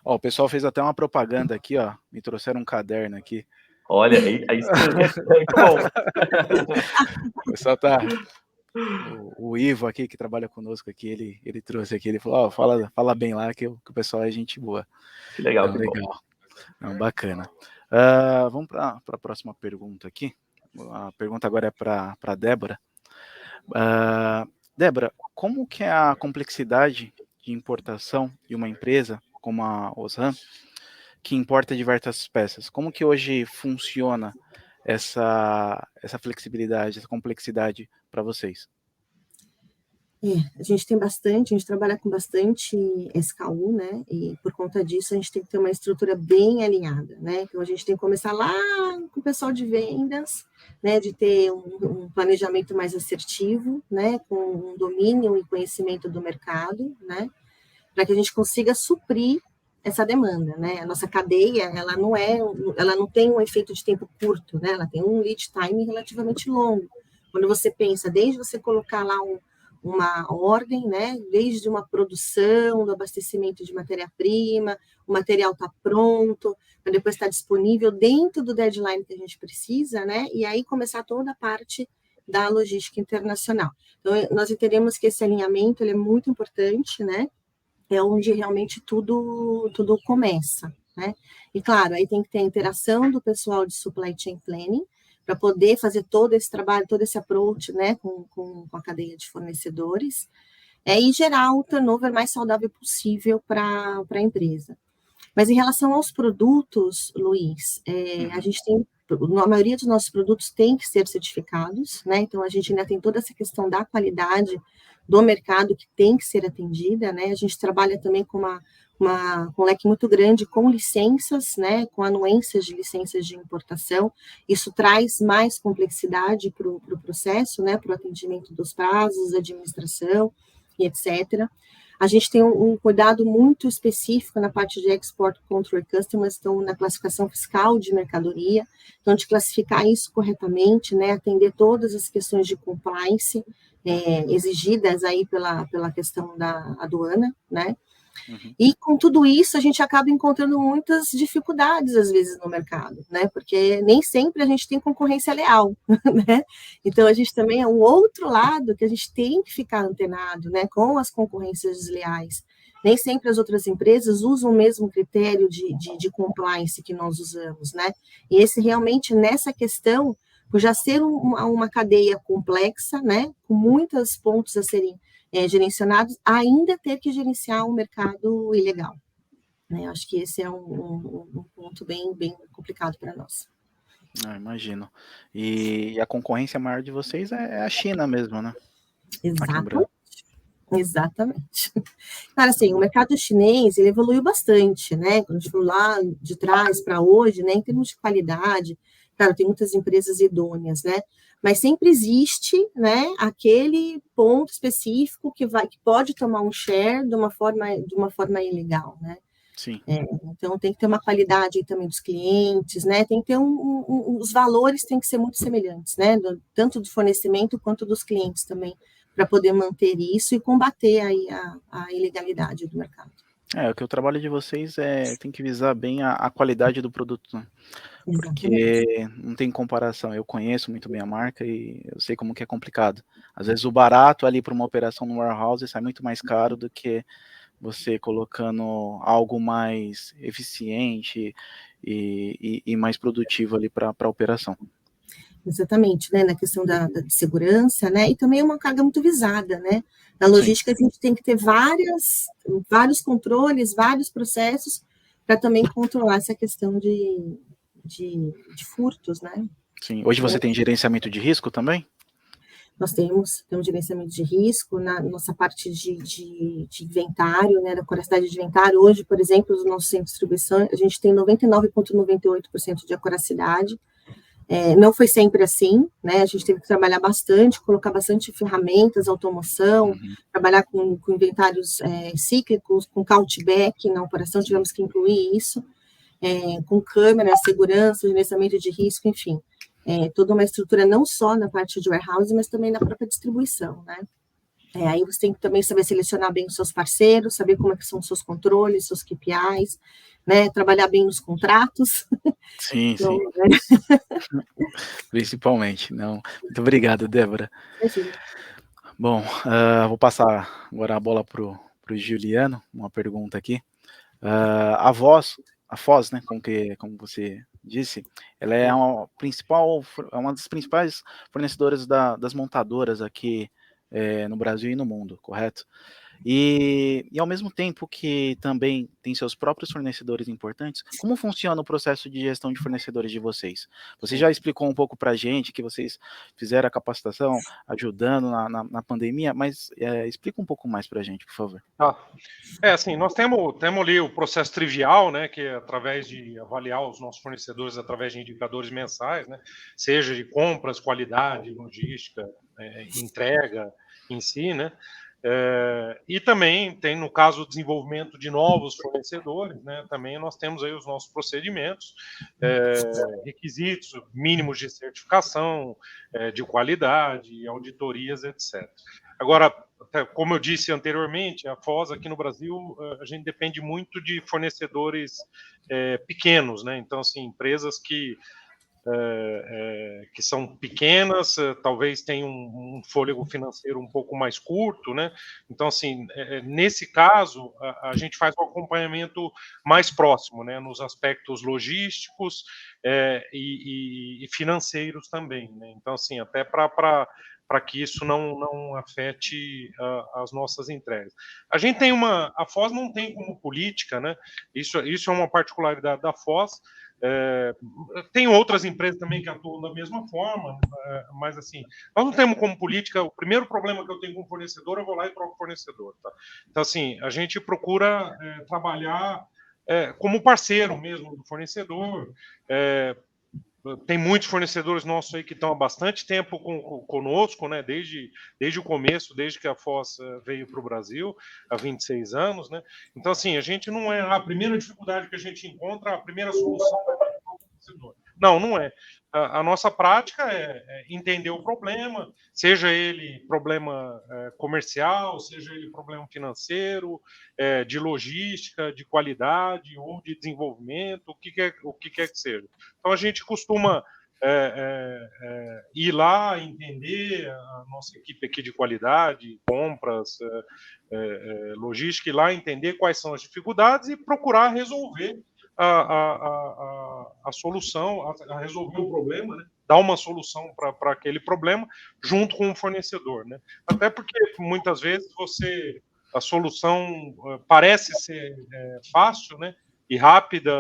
Ó, o pessoal fez até uma propaganda aqui, ó. Me trouxeram um caderno aqui. Olha, aí sim, é muito bom. O pessoal tá... O Ivo aqui, que trabalha conosco aqui, ele trouxe aqui, ele falou, ó, fala bem lá que o pessoal é gente boa. Que legal, então, que legal. bom. Não, bacana. Vamos para a próxima pergunta aqui. A pergunta agora é para a Débora. Débora, como que é a complexidade de importação de uma empresa como a Osram, que importa diversas peças? Como que hoje funciona essa flexibilidade, essa complexidade para vocês? A gente tem bastante, a gente trabalha com bastante SKU, né, e por conta disso a gente tem que ter uma estrutura bem alinhada, né, então a gente tem que começar lá com o pessoal de vendas, né, de ter um planejamento mais assertivo, né, com um domínio e conhecimento do mercado, né, para que a gente consiga suprir essa demanda, né, a nossa cadeia, ela não tem um efeito de tempo curto, né, ela tem um lead time relativamente longo, quando você pensa, desde você colocar lá uma ordem, né, desde uma produção, do abastecimento de matéria-prima, o material está pronto, para depois estar disponível dentro do deadline que a gente precisa, né, e aí começar toda a parte da logística internacional. Então, nós entendemos que esse alinhamento ele é muito importante, né, é onde realmente tudo começa, né? E claro, aí tem que ter a interação do pessoal de supply chain planning para poder fazer todo esse trabalho, todo esse approach, né, com a cadeia de fornecedores, e gerar o turnover mais saudável possível para a empresa. Mas em relação aos produtos, Luiz, a gente tem, a maioria dos nossos produtos tem que ser certificados, né? Então a gente ainda tem toda essa questão da qualidade do mercado que tem que ser atendida, né? A gente trabalha também com um leque muito grande com licenças, né? Com anuências de licenças de importação. Isso traz mais complexidade para o processo, né? Para o atendimento dos prazos, administração e etc. A gente tem um cuidado muito específico na parte de Export Control Customers, então na classificação fiscal de mercadoria, então de classificar isso corretamente, né, atender todas as questões de compliance exigidas aí pela questão da aduana, né, e com tudo isso a gente acaba encontrando muitas dificuldades às vezes no mercado, né? Porque nem sempre a gente tem concorrência leal, né? Então a gente também é um outro lado que a gente tem que ficar antenado, né? Com as concorrências desleais. Nem sempre as outras empresas usam o mesmo critério de compliance que nós usamos, né? E esse realmente nessa questão, por já ser uma cadeia complexa, né? Com muitos pontos a serem gerenciados, ainda ter que gerenciar um mercado ilegal. Né? Acho que esse é um ponto bem complicado para nós. Imagino. E a concorrência maior de vocês é a China mesmo, né? Exatamente. Cara, assim, o mercado chinês, ele evoluiu bastante, né? Quando a gente for lá de trás para hoje, né? Em termos de qualidade, claro, tem muitas empresas idôneas, né? Mas sempre existe, né, aquele ponto específico que pode tomar um share de uma forma ilegal, né? Sim. Então tem que ter uma qualidade aí também dos clientes, né? Tem que ter os valores têm que ser muito semelhantes, né? Tanto do fornecimento quanto dos clientes também, para poder manter isso e combater aí a ilegalidade do mercado. O que o trabalho de vocês tem que visar bem a qualidade do produto, né? Porque não tem comparação. Eu conheço muito bem a marca e eu sei como que é complicado. Às vezes o barato ali para uma operação no warehouse sai muito mais caro do que você colocando algo mais eficiente e mais produtivo ali para a operação. Exatamente, né, na questão da segurança, né, e também é uma carga muito visada, né, na logística Sim. A gente tem que ter vários controles, vários processos, para também controlar essa questão de furtos, né. Sim, hoje você tem gerenciamento de risco também? Nós temos gerenciamento de risco na nossa parte de inventário, né, da acuracidade de inventário. Hoje, por exemplo, no nosso centro de distribuição, a gente tem 99,98% de acuracidade. Não foi sempre assim, né? A gente teve que trabalhar bastante, colocar bastante ferramentas, automação, trabalhar com inventários cíclicos, com countback na operação, tivemos que incluir isso, com câmera, segurança, gerenciamento de risco, enfim. Toda uma estrutura não só na parte de warehouse, mas também na própria distribuição, né? Aí você tem que também saber selecionar bem os seus parceiros, saber como é que são os seus controles, seus KPIs, né? Trabalhar bem nos contratos. Sim, então, sim. Principalmente. Não. Muito obrigado, Débora. Bom, vou passar agora a bola para o Juliano, uma pergunta aqui. A Foz, né, como você disse, ela é uma das principais fornecedoras das montadoras aqui no Brasil e no mundo, correto? E ao mesmo tempo que também tem seus próprios fornecedores importantes, como funciona o processo de gestão de fornecedores de vocês? Você já explicou um pouco para a gente que vocês fizeram a capacitação ajudando na pandemia, mas explica um pouco mais para a gente, por favor. Assim, nós temos ali o processo trivial, né, que é através de avaliar os nossos fornecedores através de indicadores mensais, né, seja de compras, qualidade, logística, entrega em si, né, e também tem, no caso, o desenvolvimento de novos fornecedores, né, também nós temos aí os nossos procedimentos, requisitos mínimos de certificação, de qualidade, auditorias, etc. Agora, como eu disse anteriormente, a Foz aqui no Brasil, a gente depende muito de fornecedores pequenos, né? Então, assim, empresas que que são pequenas, talvez tenham um fôlego financeiro um pouco mais curto, né? Então, assim, nesse caso, a gente faz um acompanhamento mais próximo, né? Nos aspectos logísticos e financeiros também, né? Então, assim, até para que isso não afete as nossas entregas. A gente tem a Foz não tem como política, né? Isso é uma particularidade da Foz. Tem outras empresas também que atuam da mesma forma, mas assim, nós não temos como política. O primeiro problema que eu tenho com o fornecedor, eu vou lá e troco o fornecedor, tá? Então, assim, a gente procura trabalhar como parceiro mesmo do fornecedor. Tem muitos fornecedores nossos aí que estão há bastante tempo conosco, né? Desde o começo, desde que a Foz veio para o Brasil, há 26 anos, né? Então, assim, a gente não é a primeira dificuldade que a gente encontra, a primeira solução é para o fornecedor. Não é. A nossa prática é entender o problema, seja ele problema comercial, seja ele problema financeiro, de logística, de qualidade ou de desenvolvimento, o que quer que seja. Então, a gente costuma ir lá, entender a nossa equipe aqui de qualidade, compras, logística, ir lá entender quais são as dificuldades e procurar resolver a solução, a resolver o problema, né? Dar uma solução para aquele problema junto com o fornecedor, né? Até porque muitas vezes a solução parece ser fácil, né? E rápida,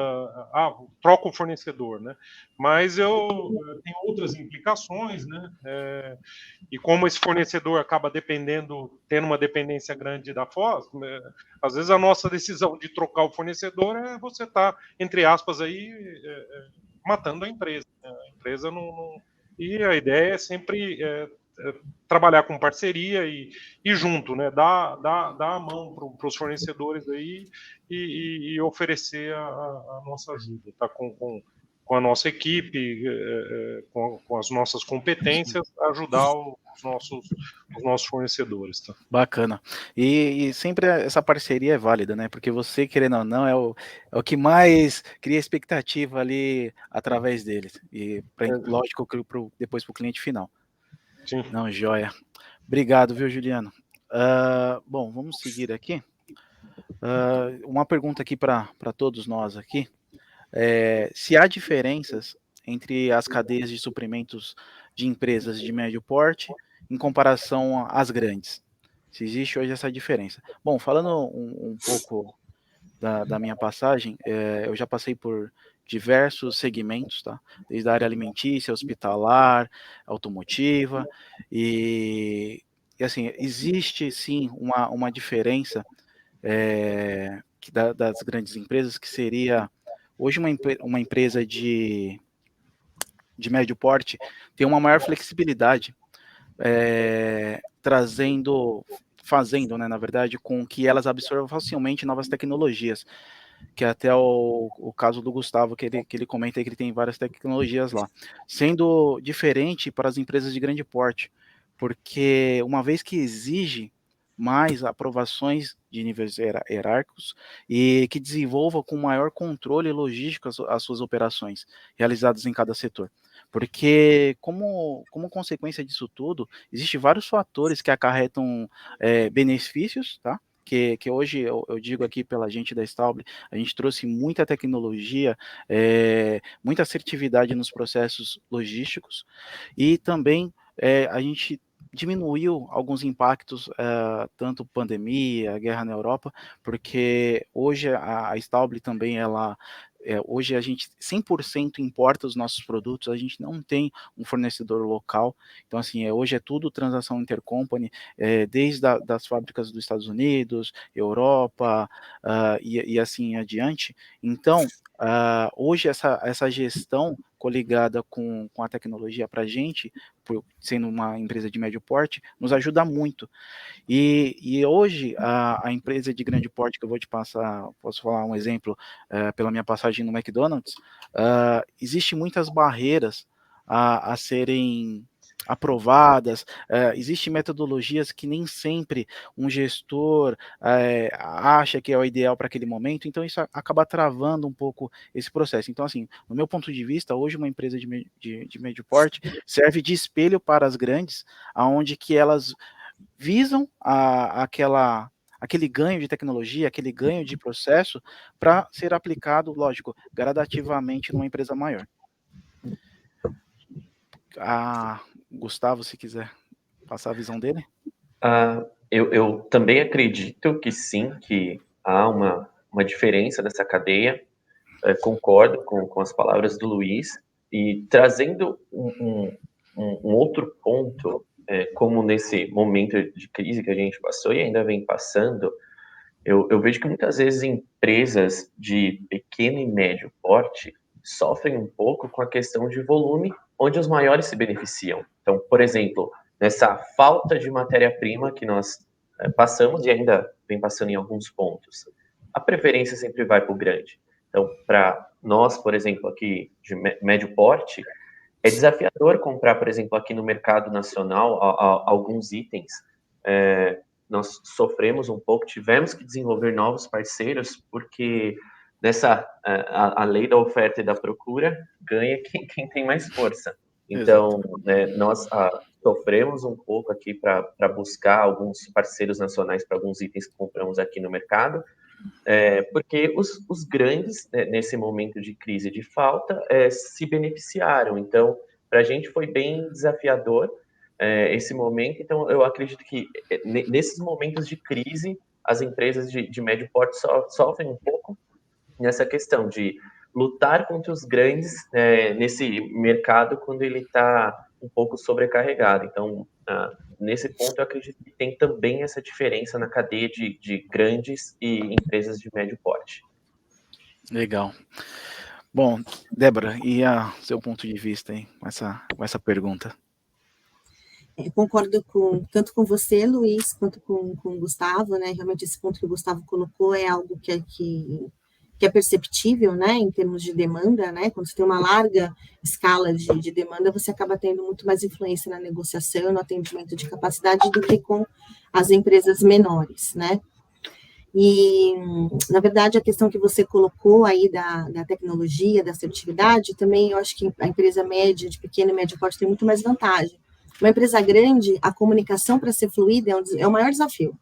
troca o fornecedor, né? Mas tem outras implicações, né? E como esse fornecedor acaba tendo uma dependência grande da Foz, às vezes a nossa decisão de trocar o fornecedor você está, entre aspas, aí matando a empresa. Né? A empresa não. E a ideia é sempre trabalhar com parceria e junto, né? Dar a mão para os fornecedores aí e oferecer a nossa ajuda, tá? Com a nossa equipe, com as nossas competências, ajudar os nossos fornecedores. Tá? Bacana. E sempre essa parceria é válida, né? Porque você, querendo ou não, é o que mais cria expectativa ali através deles. E, lógico, depois para o cliente final. Sim. Não, joia. Obrigado, viu, Juliano? Bom, vamos seguir aqui. Uma pergunta aqui para todos nós aqui. Se há diferenças entre as cadeias de suprimentos de empresas de médio porte em comparação às grandes. Se existe hoje essa diferença. Bom, falando um pouco da minha passagem, eu já passei por diversos segmentos, tá? Desde a área alimentícia, hospitalar, automotiva, e assim, existe sim uma diferença das grandes empresas, que seria hoje uma empresa de médio porte tem uma maior flexibilidade, fazendo, né, na verdade, com que elas absorvam facilmente novas tecnologias, que é até o caso do Gustavo, que ele comenta que ele tem várias tecnologias lá, sendo diferente para as empresas de grande porte, porque uma vez que exige mais aprovações de níveis hierárquicos e que desenvolva com maior controle logístico as suas operações realizadas em cada setor. Porque, como consequência disso tudo, existem vários fatores que acarretam benefícios, tá? Que hoje eu digo aqui pela gente da Stauble, a gente trouxe muita tecnologia, muita assertividade nos processos logísticos e também a gente diminuiu alguns impactos, tanto pandemia, guerra na Europa, porque hoje a Stauble também, hoje a gente 100% importa os nossos produtos, a gente não tem um fornecedor local, então assim, hoje é tudo transação intercompany, desde das fábricas dos Estados Unidos, Europa, e assim adiante. Então, hoje essa gestão coligada com a tecnologia para a gente, sendo uma empresa de médio porte, nos ajuda muito. E hoje, a empresa de grande porte que eu vou te passar, posso falar um exemplo, pela minha passagem no McDonald's, existem muitas barreiras a serem aprovadas, existem metodologias que nem sempre um gestor acha que é o ideal para aquele momento, então isso acaba travando um pouco esse processo. Então, assim, no meu ponto de vista, hoje uma empresa de médio porte serve de espelho para as grandes, aonde que elas visam aquele ganho de tecnologia, aquele ganho de processo para ser aplicado, lógico, gradativamente numa empresa maior. Gustavo, se quiser passar a visão dele. Eu também acredito que sim, que há uma diferença nessa cadeia. Concordo com as palavras do Luiz, e trazendo um outro ponto, como nesse momento de crise que a gente passou e ainda vem passando, eu vejo que muitas vezes empresas de pequeno e médio porte sofrem um pouco com a questão de volume, onde os maiores se beneficiam. Então, por exemplo, nessa falta de matéria-prima que nós passamos e ainda vem passando em alguns pontos, a preferência sempre vai para o grande. Então, para nós, por exemplo, aqui de médio porte, é desafiador comprar, por exemplo, aqui no mercado nacional, alguns itens. Nós sofremos um pouco, tivemos que desenvolver novos parceiros, porque a lei da oferta e da procura ganha quem tem mais força. Então, nós sofremos um pouco aqui para buscar alguns parceiros nacionais para alguns itens que compramos aqui no mercado, porque os grandes, nesse momento de crise de falta, se beneficiaram. Então, para a gente foi bem desafiador esse momento. Então, eu acredito que nesses momentos de crise, as empresas de médio porte sofrem um pouco nessa questão de lutar contra os grandes nesse mercado quando ele está um pouco sobrecarregado. Então, nesse ponto, eu acredito que tem também essa diferença na cadeia de grandes e empresas de médio porte. Legal. Bom, Débora, e seu ponto de vista aí, com essa pergunta? Concordo tanto com você, Luiz, quanto com o Gustavo, né? Realmente esse ponto que o Gustavo colocou é algo que é perceptível, né, em termos de demanda, né, quando você tem uma larga escala de demanda, você acaba tendo muito mais influência na negociação, no atendimento de capacidade do que com as empresas menores, né. E, na verdade, a questão que você colocou aí da tecnologia, da assertividade, também eu acho que a empresa média, de pequeno e médio porte, tem muito mais vantagem. Uma empresa grande, a comunicação para ser fluida é o maior desafio,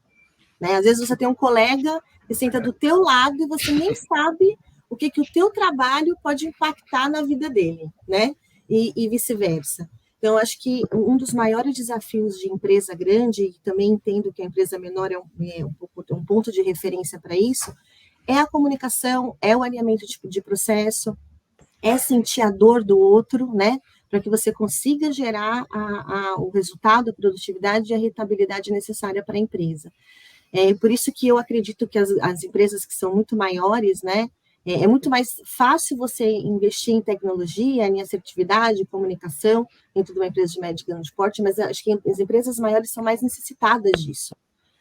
né. Às vezes você tem um colega que senta do teu lado e você nem sabe o que o teu trabalho pode impactar na vida dele, né? E vice-versa. Então, acho que um dos maiores desafios de empresa grande, e também entendo que a empresa menor é um ponto de referência para isso, é a comunicação, é o alinhamento de processo, é sentir a dor do outro, né? Para que você consiga gerar o resultado, a produtividade e a rentabilidade necessária para a empresa. Por isso que eu acredito que as empresas que são muito maiores, né, é muito mais fácil você investir em tecnologia, em assertividade, comunicação, dentro de uma empresa de médio e grande porte, mas acho que as empresas maiores são mais necessitadas disso,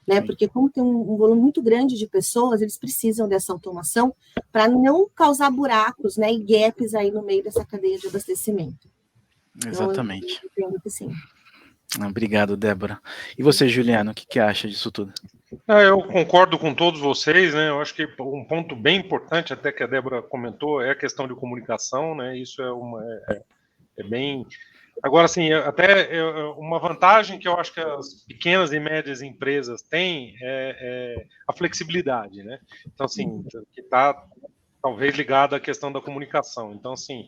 né, porque como tem um volume muito grande de pessoas, eles precisam dessa automação para não causar buracos, né, e gaps aí no meio dessa cadeia de abastecimento. Exatamente. Então, eu entendo que sim. Obrigado, Débora. E você, Juliano, o que acha disso tudo? Eu concordo com todos vocês, né? Eu acho que um ponto bem importante, até que a Débora comentou, é a questão de comunicação, né? Isso é bem... Agora, assim, uma vantagem que eu acho que as pequenas e médias empresas têm é a flexibilidade, né? Então, assim, que está talvez ligada à questão da comunicação. Então, assim,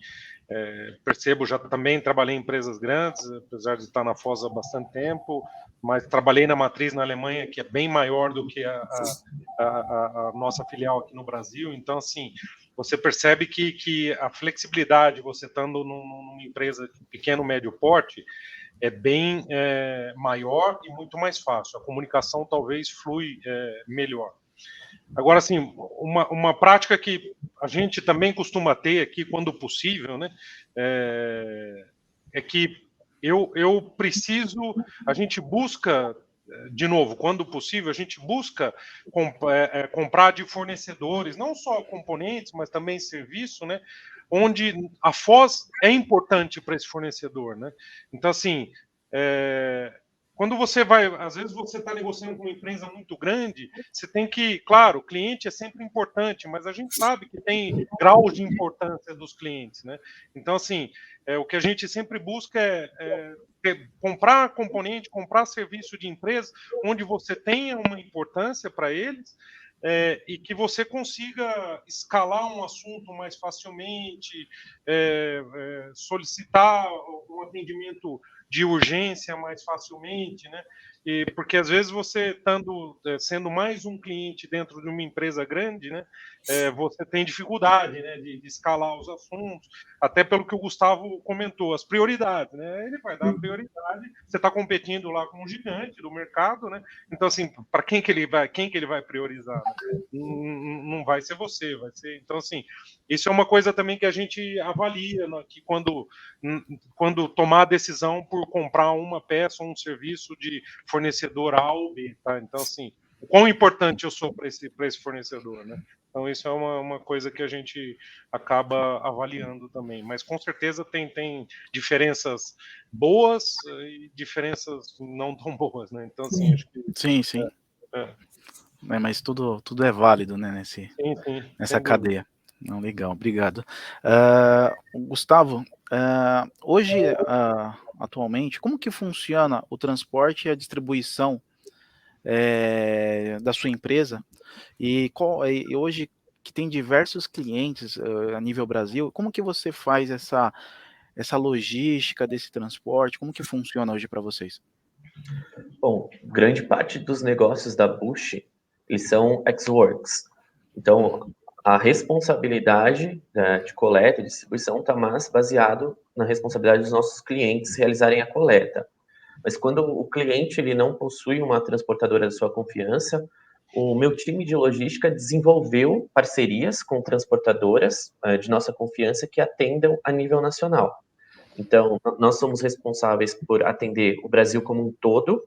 percebo, já também trabalhei em empresas grandes, apesar de estar na Foz há bastante tempo, mas trabalhei na matriz na Alemanha, que é bem maior do que a nossa filial aqui no Brasil. Então, assim, você percebe que a flexibilidade, você estando numa empresa de pequeno, médio porte, é bem maior e muito mais fácil. A comunicação talvez flui melhor. Agora, assim, uma prática que a gente também costuma ter aqui, quando possível, né, é que eu preciso, a gente busca, de novo, quando possível, a gente busca comprar de fornecedores, não só componentes, mas também serviço, né, onde a Foz é importante para esse fornecedor, né. Então, assim, Quando você vai, às vezes você está negociando com uma empresa muito grande, você tem que, claro, o cliente é sempre importante, mas a gente sabe que tem graus de importância dos clientes, né? Então, assim, o que a gente sempre busca é comprar componente, comprar serviço de empresa onde você tenha uma importância para eles, e que você consiga escalar um assunto mais facilmente, solicitar um atendimento de urgência mais facilmente, né? Porque às vezes você sendo mais um cliente dentro de uma empresa grande, né? Você tem dificuldade, né? De escalar os assuntos, até pelo que o Gustavo comentou, as prioridades, né? Ele vai dar prioridade. Você está competindo lá com um gigante do mercado, né? Então assim, para quem que ele vai priorizar? Né? Não vai ser você, vai ser. Então assim, isso é uma coisa também que a gente avalia, né? Que quando tomar a decisão por comprar uma peça ou um serviço de fornecedor A ou B, tá? Então, assim, o quão importante eu sou para esse fornecedor, né? Então, isso é uma coisa que a gente acaba avaliando também. Mas, com certeza, tem diferenças boas e diferenças não tão boas, né? Então, assim, acho que... Sim. Mas tudo é válido, né, nessa cadeia. Não, legal, obrigado. Gustavo, hoje, atualmente, como que funciona o transporte e a distribuição da sua empresa? E hoje, que tem diversos clientes a nível Brasil, como que você faz essa logística desse transporte? Como que funciona hoje para vocês? Bom, grande parte dos negócios da Bush, eles são ex-works. Então, a responsabilidade de coleta e distribuição está mais baseado na responsabilidade dos nossos clientes realizarem a coleta. Mas quando o cliente ele não possui uma transportadora de sua confiança, o meu time de logística desenvolveu parcerias com transportadoras de nossa confiança que atendam a nível nacional. Então, nós somos responsáveis por atender o Brasil como um todo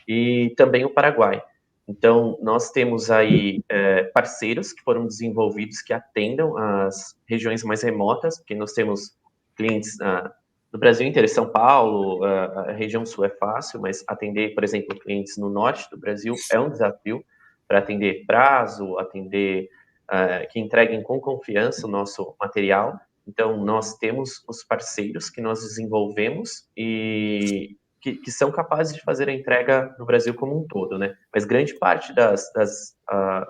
e também o Paraguai. Então, nós temos aí parceiros que foram desenvolvidos que atendam as regiões mais remotas, porque nós temos clientes no Brasil inteiro, São Paulo, a região sul é fácil, mas atender, por exemplo, clientes no norte do Brasil é um desafio para atender prazo, atender que entreguem com confiança o nosso material. Então, nós temos os parceiros que nós desenvolvemos e que são capazes de fazer a entrega no Brasil como um todo, né? Mas grande parte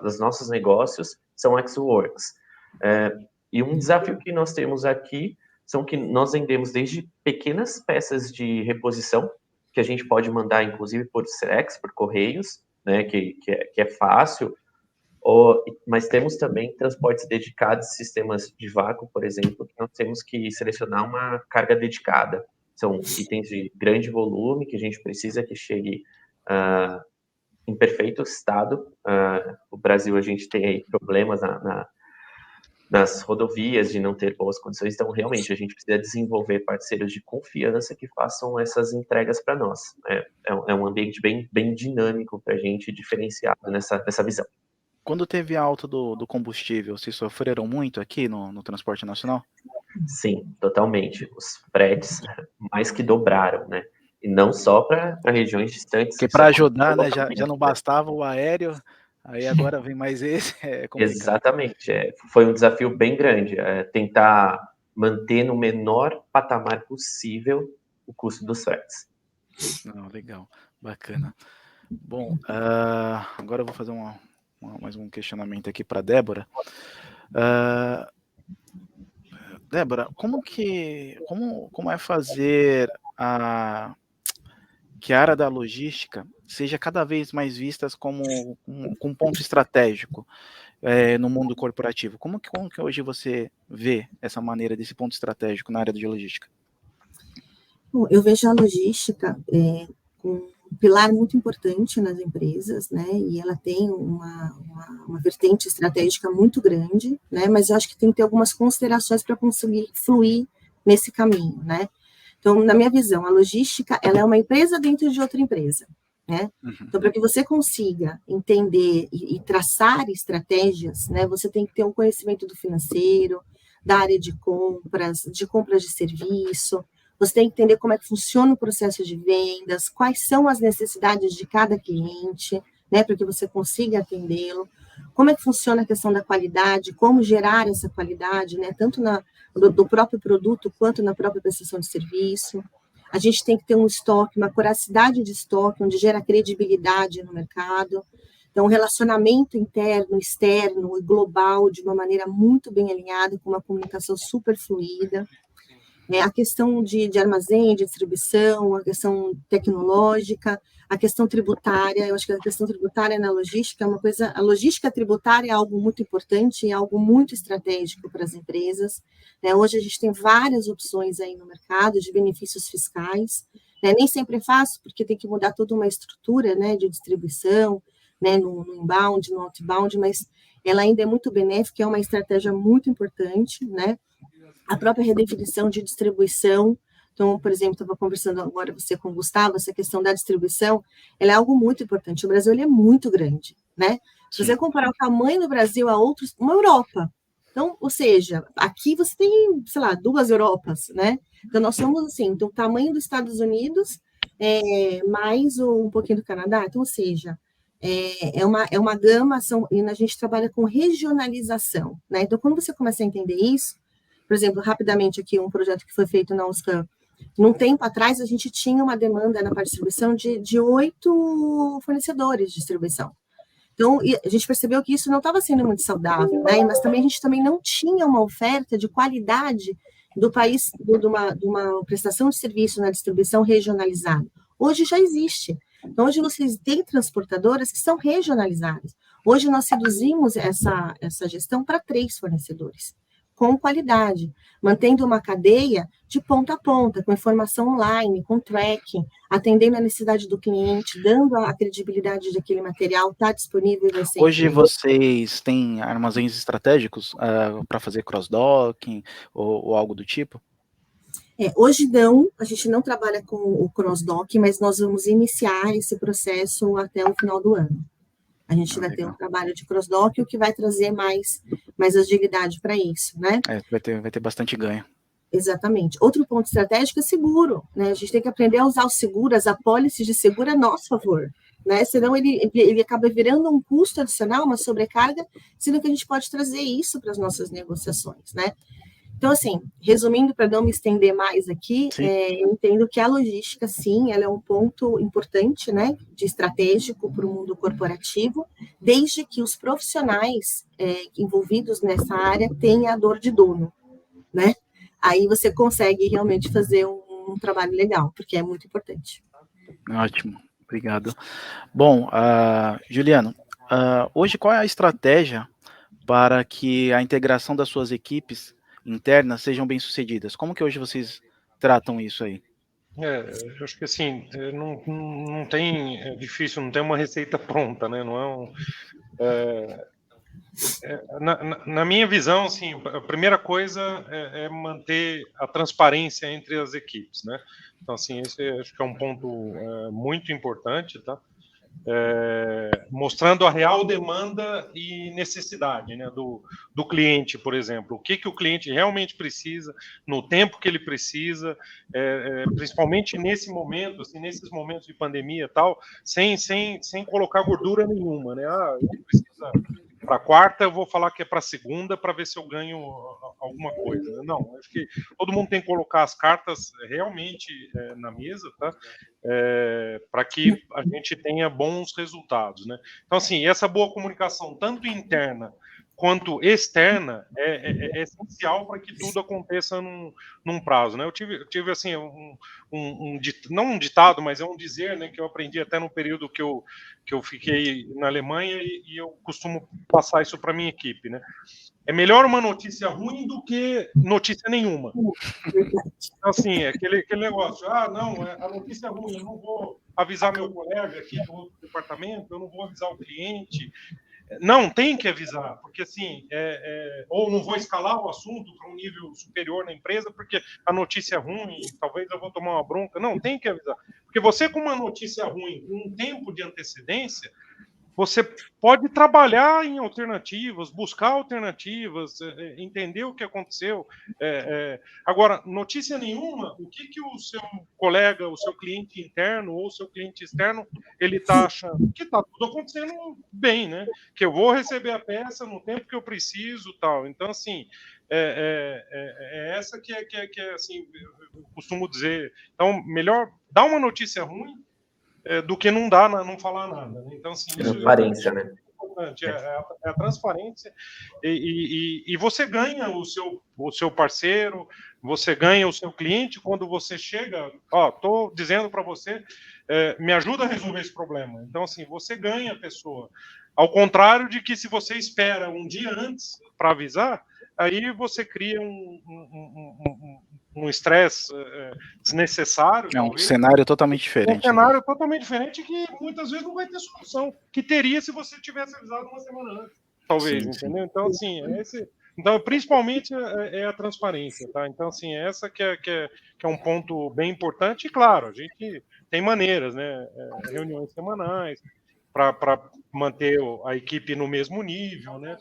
dos nossos negócios são ex-works. E um desafio que nós temos aqui são que nós vendemos desde pequenas peças de reposição, que a gente pode mandar, inclusive, por Serex, por Correios, né? Que é fácil. Mas temos também transportes dedicados, sistemas de vácuo, por exemplo, que nós temos que selecionar uma carga dedicada. São itens de grande volume que a gente precisa que chegue em perfeito estado. O Brasil, a gente tem aí problemas nas rodovias de não ter boas condições, então realmente a gente precisa desenvolver parceiros de confiança que façam essas entregas para nós. É um ambiente bem dinâmico para a gente, diferenciado nessa visão. Quando teve a alta do combustível, vocês sofreram muito aqui no transporte nacional? Sim, totalmente. Os fretes mais que dobraram, né? E não só para regiões distantes. Porque para ajudar, né, já não bastava o aéreo, aí agora vem mais esse, é complicado. Exatamente, foi um desafio bem grande, tentar manter no menor patamar possível o custo dos fretes. Não, legal, bacana. Bom, agora eu vou fazer mais um questionamento aqui para a Débora. Débora, como é fazer que a área da logística seja cada vez mais vista como um ponto estratégico no mundo corporativo? Como que hoje você vê essa maneira desse ponto estratégico na área de logística? Bom, eu vejo a logística com um pilar muito importante nas empresas, né? E ela tem uma vertente estratégica muito grande, né? Mas eu acho que tem que ter algumas considerações para conseguir fluir nesse caminho, né? Então, na minha visão, a logística ela é uma empresa dentro de outra empresa, né? Então, para que você consiga entender e traçar estratégias, né? Você tem que ter um conhecimento do financeiro, da área de compras de serviço, você tem que entender como é que funciona o processo de vendas, quais são as necessidades de cada cliente, né, para que você consiga atendê-lo, como é que funciona a questão da qualidade, como gerar essa qualidade, né, tanto do próprio produto quanto na própria prestação de serviço. A gente tem que ter um estoque, uma coracidade de estoque, onde gera credibilidade no mercado. Então, um relacionamento interno, externo e global de uma maneira muito bem alinhada, com uma comunicação super fluida. A questão de armazém, de distribuição, a questão tecnológica, a questão tributária. Eu acho que a questão tributária na logística é uma coisa... A logística tributária é algo muito importante, é algo muito estratégico para as empresas. Hoje a gente tem várias opções aí no mercado de benefícios fiscais. Nem sempre é fácil, porque tem que mudar toda uma estrutura, né, de distribuição, né, no inbound, no outbound, mas ela ainda é muito benéfica, é uma estratégia muito importante, né? A própria redefinição de distribuição. Então, por exemplo, estava conversando agora você com o Gustavo, essa questão da distribuição, ela é algo muito importante. O Brasil ele é muito grande, né? Se você comparar o tamanho do Brasil a outros, uma Europa. Então, ou seja, aqui você tem, sei lá, 2 Europas, né? Então, nós somos assim, do tamanho dos Estados Unidos, mais um pouquinho do Canadá. Então, ou seja, é uma gama, e a gente trabalha com regionalização, né? Então, quando você começa a entender isso, por exemplo, rapidamente aqui, um projeto que foi feito na USCAM, num tempo atrás, a gente tinha uma demanda na parte de distribuição de 8 fornecedores de distribuição. Então, a gente percebeu que isso não estava sendo muito saudável, né? Mas também a gente também não tinha uma oferta de qualidade do país, de uma prestação de serviço na distribuição regionalizada. Hoje já existe. Então, hoje vocês têm transportadoras que são regionalizadas. Hoje nós reduzimos essa gestão para 3 fornecedores, com qualidade, mantendo uma cadeia de ponta a ponta, com informação online, com tracking, atendendo a necessidade do cliente, dando a credibilidade de aquele material, está disponível e vai ser Hoje incrível. vocês têm armazéns estratégicos para fazer cross-docking ou algo do tipo? Hoje não, a gente não trabalha com o cross-dock, mas nós vamos iniciar esse processo até o final do ano. A gente vai ter um trabalho de cross-dock, o que vai trazer mais agilidade para isso, né? Vai ter bastante ganho. Exatamente. Outro ponto estratégico é seguro, né? A gente tem que aprender a usar o seguro, as apólices de seguro a nosso favor, né? Senão ele acaba virando um custo adicional, uma sobrecarga, sendo que a gente pode trazer isso para as nossas negociações, né? Então, assim, resumindo, para não me estender mais aqui, eu entendo que a logística, sim, ela é um ponto importante, né, de estratégico para o mundo corporativo, desde que os profissionais envolvidos nessa área tenham a dor de dono, né? Aí você consegue realmente fazer um trabalho legal, porque é muito importante. Ótimo, obrigado. Bom, Juliano, hoje qual é a estratégia para que a integração das suas equipes internas sejam bem-sucedidas? Como que hoje vocês tratam isso aí? Eu acho que assim, não tem, é difícil, não tem uma receita pronta, né? Não na minha visão, assim, a primeira coisa é manter a transparência entre as equipes, né? Então, assim, esse acho que é um ponto muito importante, tá? Mostrando a real demanda e necessidade, né, do cliente, por exemplo, o que o cliente realmente precisa, no tempo que ele precisa, principalmente nesse momento, assim, nesses momentos de pandemia e tal, sem colocar gordura nenhuma, né? Ele precisa para quarta, eu vou falar que é para segunda para ver se eu ganho alguma coisa, né? Não, acho que todo mundo tem que colocar as cartas realmente na mesa, tá? Para que a gente tenha bons resultados, né? Então, assim, essa boa comunicação, tanto interna quanto externa, é essencial para que tudo aconteça num prazo, né? Eu tive assim, não um ditado, mas é um dizer, né, que eu aprendi até no período que eu fiquei na Alemanha e eu costumo passar isso para minha equipe, né? É melhor uma notícia ruim do que notícia nenhuma. Então, assim, aquele negócio, não, a notícia é ruim, eu não vou avisar meu colega aqui do outro departamento, eu não vou avisar o cliente. Não, tem que avisar, porque assim, ou não vou escalar o assunto para um nível superior na empresa, porque a notícia é ruim, talvez eu vou tomar uma bronca. Não, tem que avisar. Porque você com uma notícia ruim, com um tempo de antecedência, você pode trabalhar em alternativas, buscar alternativas, entender o que aconteceu. Agora, notícia nenhuma, o que o seu colega, o seu cliente interno ou o seu cliente externo, ele está achando? Que está tudo acontecendo bem, né? Que eu vou receber a peça no tempo que eu preciso, tal. Então, assim, essa que é assim, eu costumo dizer. Então, melhor dar uma notícia ruim do que não falar nada. Né? Então, assim, transparência, né? Importante, é a transparência, e você ganha o seu parceiro, você ganha o seu cliente quando você chega, estou dizendo para você, me ajuda a resolver esse problema. Então, assim, você ganha a pessoa. Ao contrário de que se você espera um dia antes para avisar, aí você cria um estresse desnecessário. É um cenário totalmente diferente. Um cenário totalmente diferente que muitas vezes não vai ter solução, que teria se você tivesse avisado uma semana antes, talvez, sim, entendeu? Sim. Então, assim, então, principalmente é a transparência, tá? Então, assim, essa que é um ponto bem importante, e claro, a gente tem maneiras, né? Reuniões semanais, para manter a equipe no mesmo nível, né?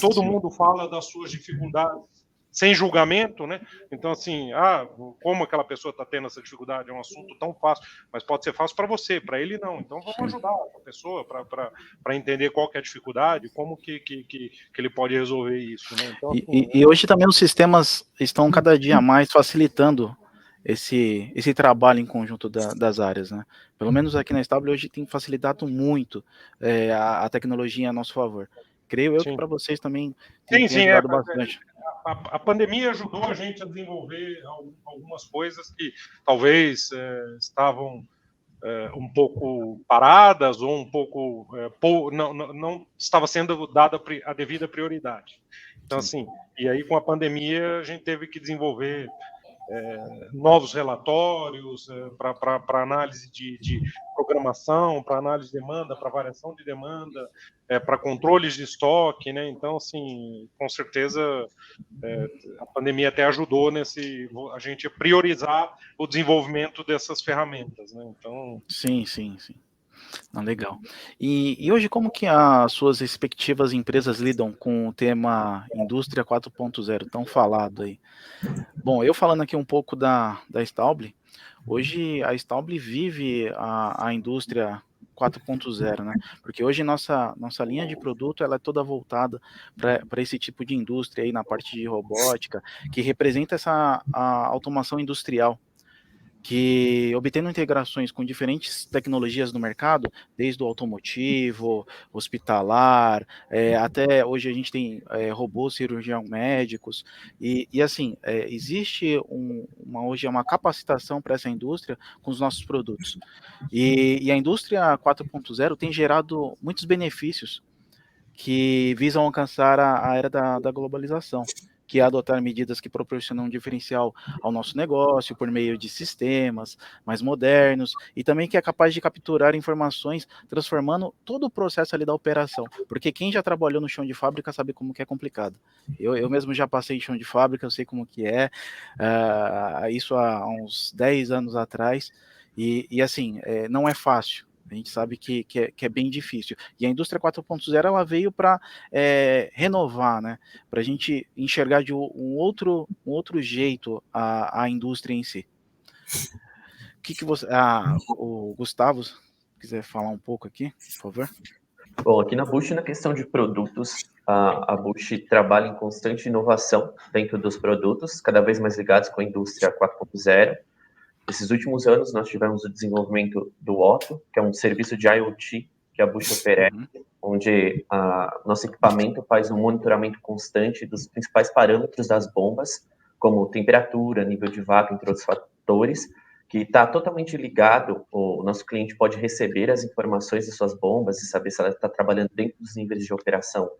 Todo mundo fala das suas dificuldades, sem julgamento, né? Então, assim, como aquela pessoa está tendo essa dificuldade, é um assunto tão fácil, mas pode ser fácil para você, para ele não. Então, vamos ajudar a pessoa para entender qual que é a dificuldade, como que ele pode resolver isso, né? Então, assim, e hoje também os sistemas estão cada dia mais facilitando esse trabalho em conjunto das áreas, né? Pelo menos aqui na Stable hoje tem facilitado muito a tecnologia a nosso favor. Creio eu que para vocês também tem ajudado bastante. A pandemia ajudou a gente a desenvolver algumas coisas que talvez estavam um pouco paradas ou um pouco não estava sendo dada a devida prioridade. Então, assim, e aí com a pandemia a gente teve que desenvolver novos relatórios para análise de programação, para análise de demanda, para variação de demanda, para controles de estoque, né? Então, assim, com certeza a pandemia até ajudou a gente priorizar o desenvolvimento dessas ferramentas, né? Então, sim. Legal. E hoje, como que as suas respectivas empresas lidam com o tema Indústria 4.0 tão falado aí? Bom, eu falando aqui um pouco da Stauble, hoje a Stauble vive a indústria 4.0, né? Porque hoje nossa linha de produto ela é toda voltada para esse tipo de indústria aí na parte de robótica, que representa a automação industrial, que obtendo integrações com diferentes tecnologias no mercado, desde o automotivo, hospitalar, até hoje a gente tem robôs cirurgião médicos, e assim, existe hoje uma capacitação para essa indústria com os nossos produtos. E a indústria 4.0 tem gerado muitos benefícios que visam alcançar a era da globalização, que é adotar medidas que proporcionam um diferencial ao nosso negócio por meio de sistemas mais modernos e também que é capaz de capturar informações transformando todo o processo ali da operação, porque quem já trabalhou no chão de fábrica sabe como que é complicado. Eu mesmo já passei em chão de fábrica, eu sei como que é, isso há uns 10 anos atrás, e assim, não é fácil. A gente sabe que é bem difícil. E a indústria 4.0 ela veio para renovar, né? Para a gente enxergar de um outro jeito a indústria em si. O que você... o Gustavo, quiser falar um pouco aqui, por favor? Bom, aqui na Bosch, na questão de produtos, a Bosch trabalha em constante inovação dentro dos produtos, cada vez mais ligados com a indústria 4.0. Esses últimos anos, nós tivemos o desenvolvimento do Otto, que é um serviço de IoT que a Bosch oferece, onde nosso equipamento faz um monitoramento constante dos principais parâmetros das bombas, como temperatura, nível de vácuo, entre outros fatores, que está totalmente ligado, o nosso cliente pode receber as informações de suas bombas e saber se ela está trabalhando dentro dos níveis de operação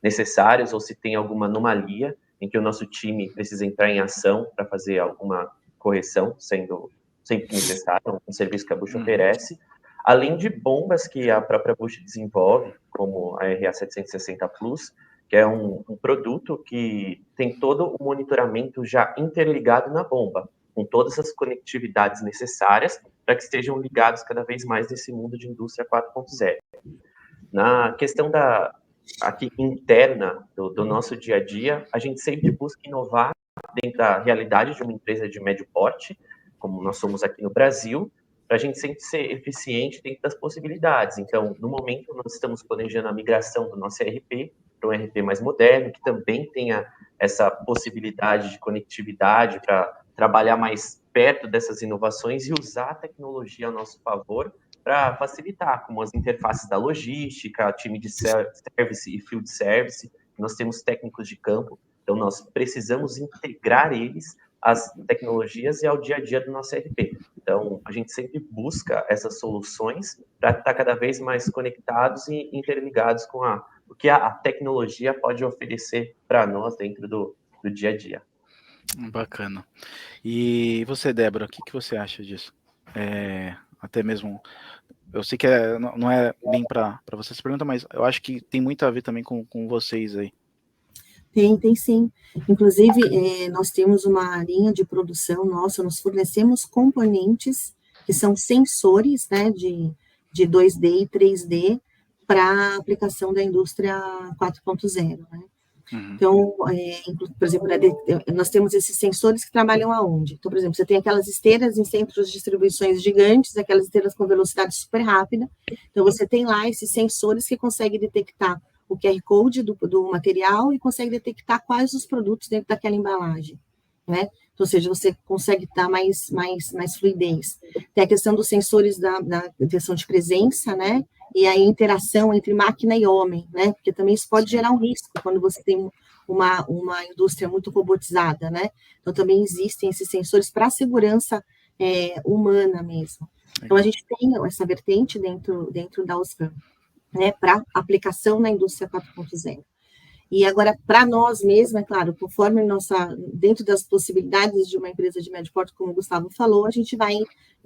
necessários ou se tem alguma anomalia em que o nosso time precisa entrar em ação para fazer alguma correção, sendo sempre necessário, um serviço que a Bosch oferece, além de bombas que a própria Bosch desenvolve, como a RA760 Plus, que é um produto que tem todo o monitoramento já interligado na bomba, com todas as conectividades necessárias para que estejam ligados cada vez mais nesse mundo de indústria 4.0. Na questão aqui interna do nosso dia a dia, a gente sempre busca inovar dentro da realidade de uma empresa de médio porte, como nós somos aqui no Brasil, para a gente sempre ser eficiente dentro das possibilidades. Então, no momento, nós estamos planejando a migração do nosso ERP para um ERP mais moderno, que também tenha essa possibilidade de conectividade para trabalhar mais perto dessas inovações e usar a tecnologia a nosso favor para facilitar, como as interfaces da logística, time de service e field service. Nós temos técnicos de campo, então nós precisamos integrar eles às tecnologias e ao dia a dia do nosso ERP. Então, a gente sempre busca essas soluções para estar cada vez mais conectados e interligados com o que a tecnologia pode oferecer para nós dentro do dia a dia. Bacana. E você, Débora, o que você acha disso? Até mesmo, eu sei que não é bem para você essa pergunta, mas eu acho que tem muito a ver também com vocês aí. Tem sim. Inclusive, nós temos uma linha de produção nossa, nós fornecemos componentes que são sensores, né, de 2D e 3D para aplicação da indústria 4.0, né? Uhum. Então, por exemplo, nós temos esses sensores que trabalham aonde? Então, por exemplo, você tem aquelas esteiras em centros de distribuições gigantes, aquelas esteiras com velocidade super rápida. Então, você tem lá esses sensores que conseguem detectar o QR Code do material e consegue detectar quais os produtos dentro daquela embalagem, né? Então, ou seja, você consegue dar mais fluidez. Tem a questão dos sensores da questão de presença, né? E a interação entre máquina e homem, né? Porque também isso pode gerar um risco quando você tem uma indústria muito robotizada, né? Então, também existem esses sensores para a segurança humana mesmo. Então, a gente tem essa vertente dentro da OSFAM, né? Para aplicação na indústria 4.0. E agora, para nós mesmos, é claro, conforme dentro das possibilidades de uma empresa de médio porte, como o Gustavo falou, a gente vai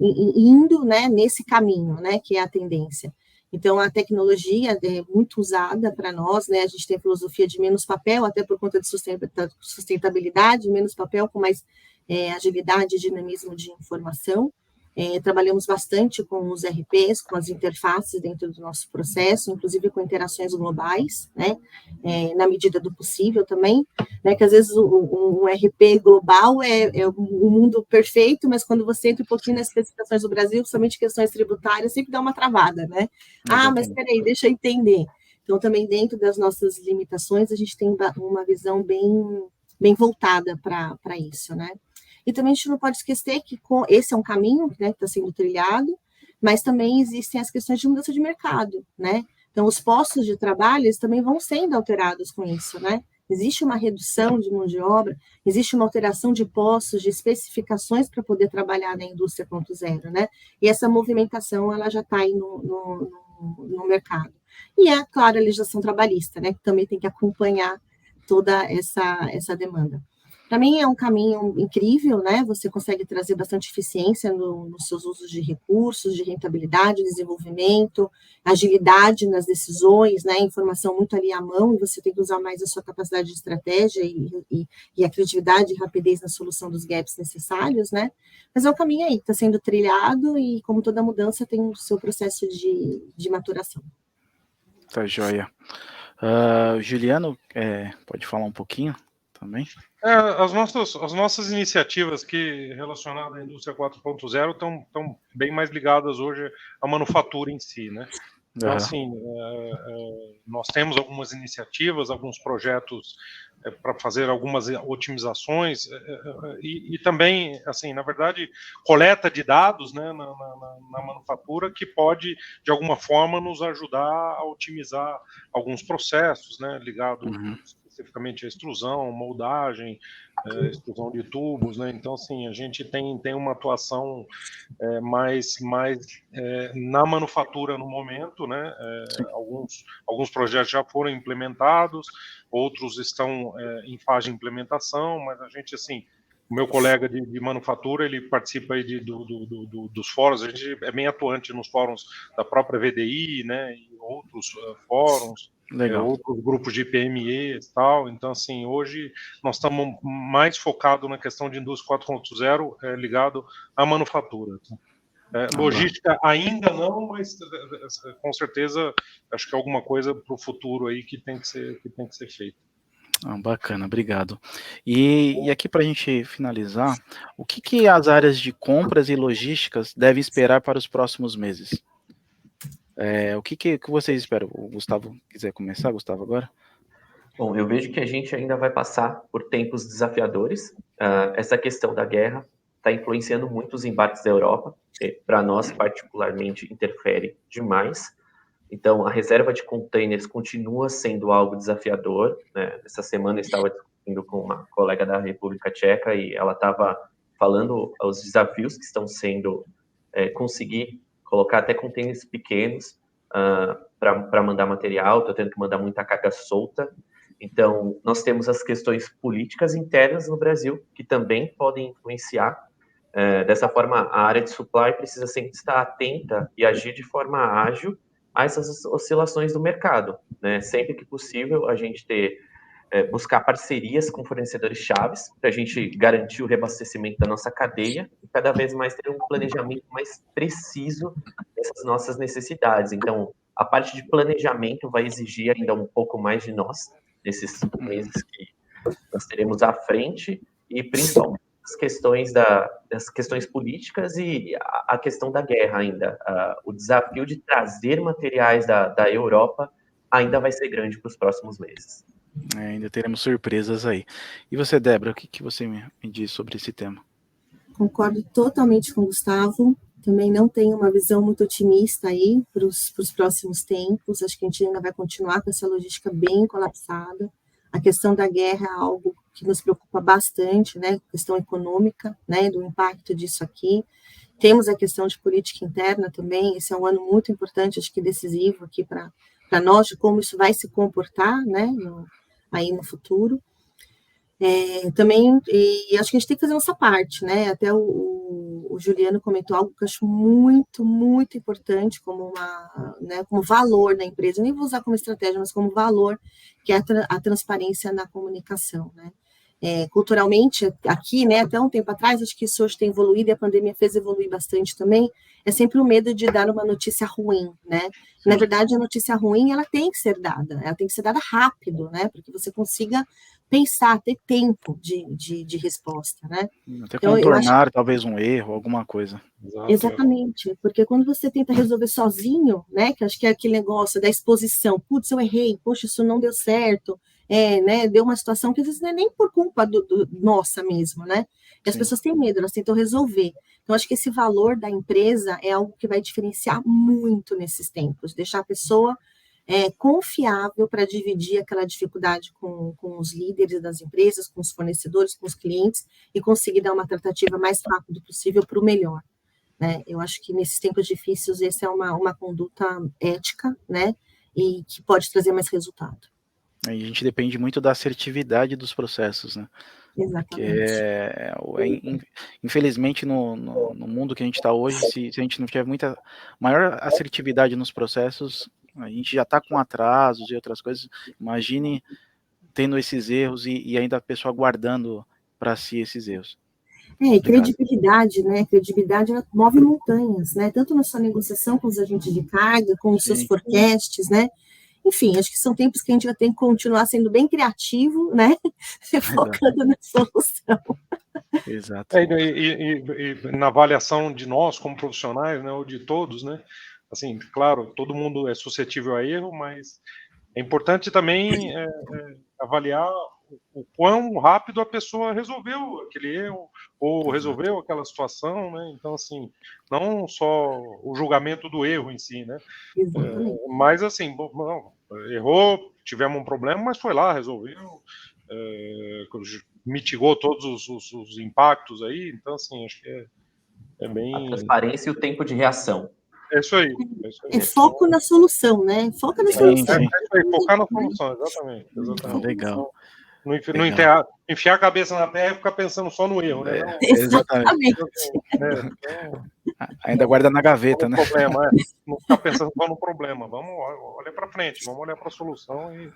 indo, né, nesse caminho, né, que é a tendência. Então, a tecnologia é muito usada para nós, né, a gente tem a filosofia de menos papel, até por conta de sustentabilidade, menos papel com mais agilidade e dinamismo de informação. Trabalhamos bastante com os RPs, com as interfaces dentro do nosso processo, inclusive com interações globais, né, na medida do possível também, né, que às vezes um RP global é o mundo perfeito, mas quando você entra um pouquinho nas especificações do Brasil, principalmente questões tributárias, sempre dá uma travada, né? Ah, mas peraí, deixa eu entender. Então, também dentro das nossas limitações, a gente tem uma visão bem voltada para isso, né? E também a gente não pode esquecer que esse é um caminho, né, que está sendo trilhado, mas também existem as questões de mudança de mercado, né? Então, os postos de trabalho eles também vão sendo alterados com isso, né? Existe uma redução de mão de obra, existe uma alteração de postos, de especificações para poder trabalhar na indústria 4.0, né? E essa movimentação, ela já está aí no mercado. E é, claro, a legislação trabalhista, né? Que também tem que acompanhar toda essa demanda. Para mim é um caminho incrível, né? Você consegue trazer bastante eficiência nos seus usos de recursos, de rentabilidade, desenvolvimento, agilidade nas decisões, né? Informação muito ali à mão e você tem que usar mais a sua capacidade de estratégia e a criatividade e rapidez na solução dos gaps necessários, né? Mas é um caminho aí, está sendo trilhado e, como toda mudança, tem o seu processo de maturação. Tá joia. Juliano, pode falar um pouquinho também? As nossas iniciativas relacionadas à indústria 4.0 estão bem mais ligadas hoje à manufatura em si, né? Então, assim, nós temos algumas iniciativas, alguns projetos para fazer algumas otimizações e também, assim, na verdade, coleta de dados, né, na manufatura que pode, de alguma forma, nos ajudar a otimizar alguns processos, né, ligados especificamente à extrusão, moldagem, extrusão de tubos, né? Então, assim, a gente tem uma atuação mais na manufatura no momento, né? Alguns projetos já foram implementados, outros estão em fase de implementação, mas a gente, assim, o meu colega de manufatura, ele participa aí dos fóruns, a gente é bem atuante nos fóruns da própria VDI, né? E outros fóruns. Outros grupos de PME e tal. Então, assim, hoje nós estamos mais focados na questão de indústria 4.0 ligado à manufatura. Logística ainda não, mas com certeza acho que é alguma coisa para o futuro aí que tem que ser feito. Bacana, obrigado. E aqui para a gente finalizar, o que as áreas de compras e logísticas devem esperar para os próximos meses? O que vocês esperam? O Gustavo quiser começar, Gustavo, agora? Bom, eu vejo que a gente ainda vai passar por tempos desafiadores. Essa questão da guerra está influenciando muito os embarques da Europa. Para nós, particularmente, interfere demais. Então, a reserva de containers continua sendo algo desafiador, né? Essa semana eu estava discutindo com uma colega da República Tcheca e ela estava falando os desafios que estão sendo conseguir colocar até containers pequenos para mandar material. Estou tendo que mandar muita carga solta. Então, nós temos as questões políticas internas no Brasil, que também podem influenciar. Dessa forma, a área de supply precisa sempre estar atenta e agir de forma ágil a essas oscilações do mercado, né? Sempre que possível, a gente buscar parcerias com fornecedores chaves para a gente garantir o reabastecimento da nossa cadeia e cada vez mais ter um planejamento mais preciso dessas nossas necessidades. Então, a parte de planejamento vai exigir ainda um pouco mais de nós, nesses meses que nós teremos à frente, e principalmente das questões políticas e a questão da guerra ainda. O desafio de trazer materiais da Europa ainda vai ser grande para os próximos meses. Ainda teremos surpresas aí. E você, Débora, o que você me diz sobre esse tema? Concordo totalmente com o Gustavo. Também não tenho uma visão muito otimista aí para os próximos tempos. Acho que a gente ainda vai continuar com essa logística bem colapsada. A questão da guerra é algo que nos preocupa bastante, né? A questão econômica, né? Do impacto disso aqui. Temos a questão de política interna também. Esse é um ano muito importante, acho que decisivo aqui para nós, de como isso vai se comportar, né? Aí no futuro. Também, e acho que a gente tem que fazer nossa parte, né? Até o Juliano comentou algo que eu acho muito, muito importante como como valor da empresa. Eu nem vou usar como estratégia, mas como valor, que é a transparência na comunicação, né? Culturalmente, aqui, né, até um tempo atrás, acho que isso hoje tem evoluído e a pandemia fez evoluir bastante também, é sempre o medo de dar uma notícia ruim, né? Na verdade, a notícia ruim, ela tem que ser dada rápido, né, para que você consiga pensar, ter tempo de resposta, né? Até contornar, talvez, um erro, alguma coisa. Exatamente, porque quando você tenta resolver sozinho, né, que acho que é aquele negócio da exposição, putz, eu errei, poxa, isso não deu certo, né, deu uma situação que às vezes não é nem por culpa nossa mesmo, né? E as pessoas têm medo, elas tentam resolver. Então, acho que esse valor da empresa é algo que vai diferenciar muito nesses tempos, deixar a pessoa confiável para dividir aquela dificuldade com os líderes das empresas, com os fornecedores, com os clientes, e conseguir dar uma tratativa mais rápido possível para o melhor, né? Eu acho que nesses tempos difíceis, essa é uma conduta ética, né? E que pode trazer mais resultado. A gente depende muito da assertividade dos processos, né? Exatamente. Infelizmente, no mundo que a gente está hoje, se a gente não tiver muita maior assertividade nos processos, a gente já está com atrasos e outras coisas. Imagine tendo esses erros e ainda a pessoa guardando para si esses erros. E credibilidade, né? Credibilidade, ela move montanhas, né? Tanto na sua negociação com os agentes de carga, com os seus forecasts, né? Enfim, acho que são tempos que a gente vai ter que continuar sendo bem criativo, né? Focando na solução. Exato. E na avaliação de nós como profissionais, né, ou de todos, né? Assim, claro, todo mundo é suscetível a erro, mas é importante também avaliar o quão rápido a pessoa resolveu aquele erro ou resolveu aquela situação, né? Então, assim, não só o julgamento do erro em si, né? Mas, assim, errou, tivemos um problema, mas foi lá, resolveu, mitigou todos os impactos aí. Então, assim, acho que é bem... A transparência e o tempo de reação. É isso aí. Foco na solução, né? Foca na solução. É isso aí, focar na solução, exatamente. Legal. Não enfiar a cabeça na terra e ficar pensando só no erro, né? Não, exatamente. Ainda guarda na gaveta, né? Problema, não ficar pensando só no problema. Vamos olhar para frente, vamos olhar para a solução e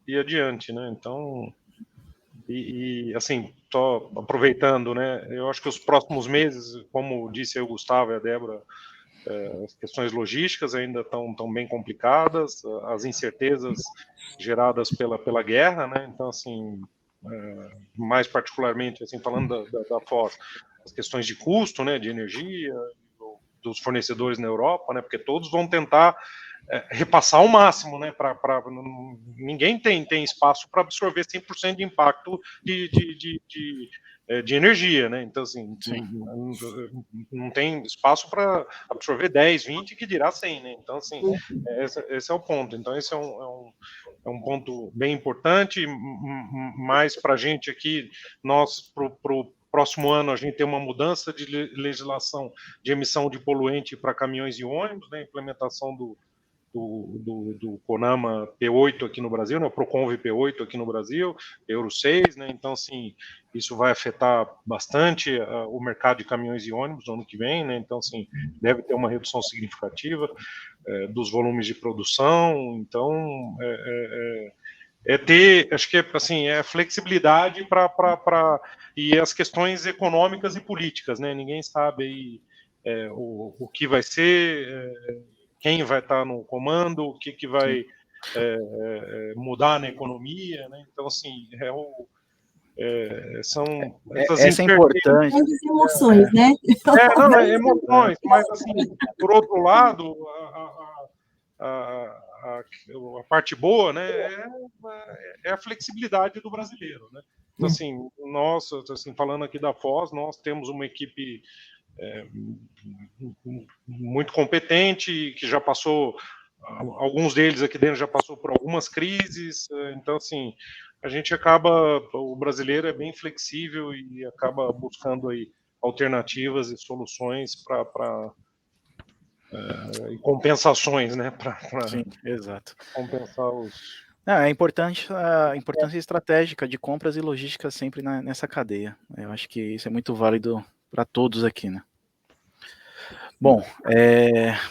ir adiante, né? Então, E assim, só aproveitando, né, eu acho que os próximos meses, como disse aí o Gustavo e a Débora, as questões logísticas ainda estão bem complicadas, as incertezas geradas pela guerra, né, então assim, mais particularmente, assim, falando da Foz, as questões de custo, né, de energia, dos fornecedores na Europa, né, porque todos vão tentar repassar ao máximo, né, ninguém tem espaço para absorver 100% de impacto de energia, né, então assim, não tem espaço para absorver 10, 20, que dirá 100, né, então assim, esse é o ponto, então esse é um ponto bem importante, mais para a gente aqui, nós, pro próximo ano, a gente tem uma mudança de legislação de emissão de poluente para caminhões e ônibus, né, implementação do CONAMA P8 aqui no Brasil, né, o Proconv P8 aqui no Brasil, Euro 6, né, então, assim, isso vai afetar bastante o mercado de caminhões e ônibus no ano que vem, né, então, assim, deve ter uma redução significativa dos volumes de produção, então, ter, acho que assim, flexibilidade e as questões econômicas e políticas, né, ninguém sabe aí o que vai ser, quem vai estar no comando, o que vai mudar na economia, né? Então, assim, são essas essa é importante. Grandes emoções, né? Não, emoções, mas, assim, por outro lado, a parte boa, né, é a flexibilidade do brasileiro, né? Então, assim, nós, assim, falando aqui da Foz, nós temos uma equipe muito competente, que já passou, alguns deles aqui dentro já passou por algumas crises, então, assim, a gente o brasileiro é bem flexível e acaba buscando aí alternativas e soluções para e compensações, né, Sim, exato. compensar os... É importante a importância estratégica de compras e logística sempre nessa cadeia. Eu acho que isso é muito válido para todos aqui, né? Bom,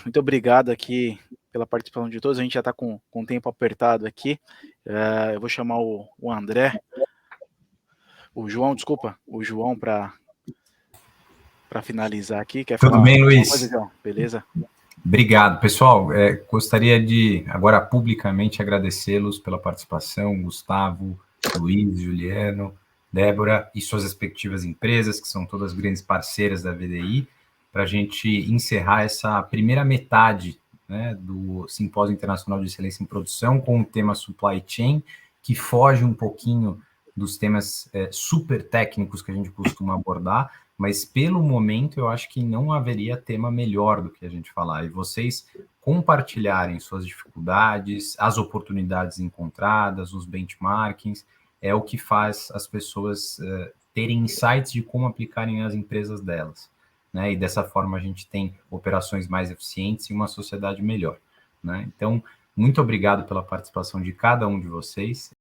muito obrigado aqui pela participação de todos. A gente já está com o tempo apertado aqui. Eu vou chamar o André, o João para finalizar aqui. Quer Tudo falar bem, Luiz? Coisa, João? Beleza? Obrigado, pessoal. Gostaria de agora publicamente agradecê-los pela participação, Gustavo, Luiz, Juliano, Débora e suas respectivas empresas, que são todas grandes parceiras da VDI, para a gente encerrar essa primeira metade, né, do Simpósio Internacional de Excelência em Produção, com o tema Supply Chain, que foge um pouquinho dos temas super técnicos que a gente costuma abordar, mas pelo momento eu acho que não haveria tema melhor do que a gente falar. E vocês compartilharem suas dificuldades, as oportunidades encontradas, os benchmarkings, é o que faz as pessoas terem insights de como aplicarem as empresas delas, né? E dessa forma a gente tem operações mais eficientes e uma sociedade melhor, né? Então, muito obrigado pela participação de cada um de vocês.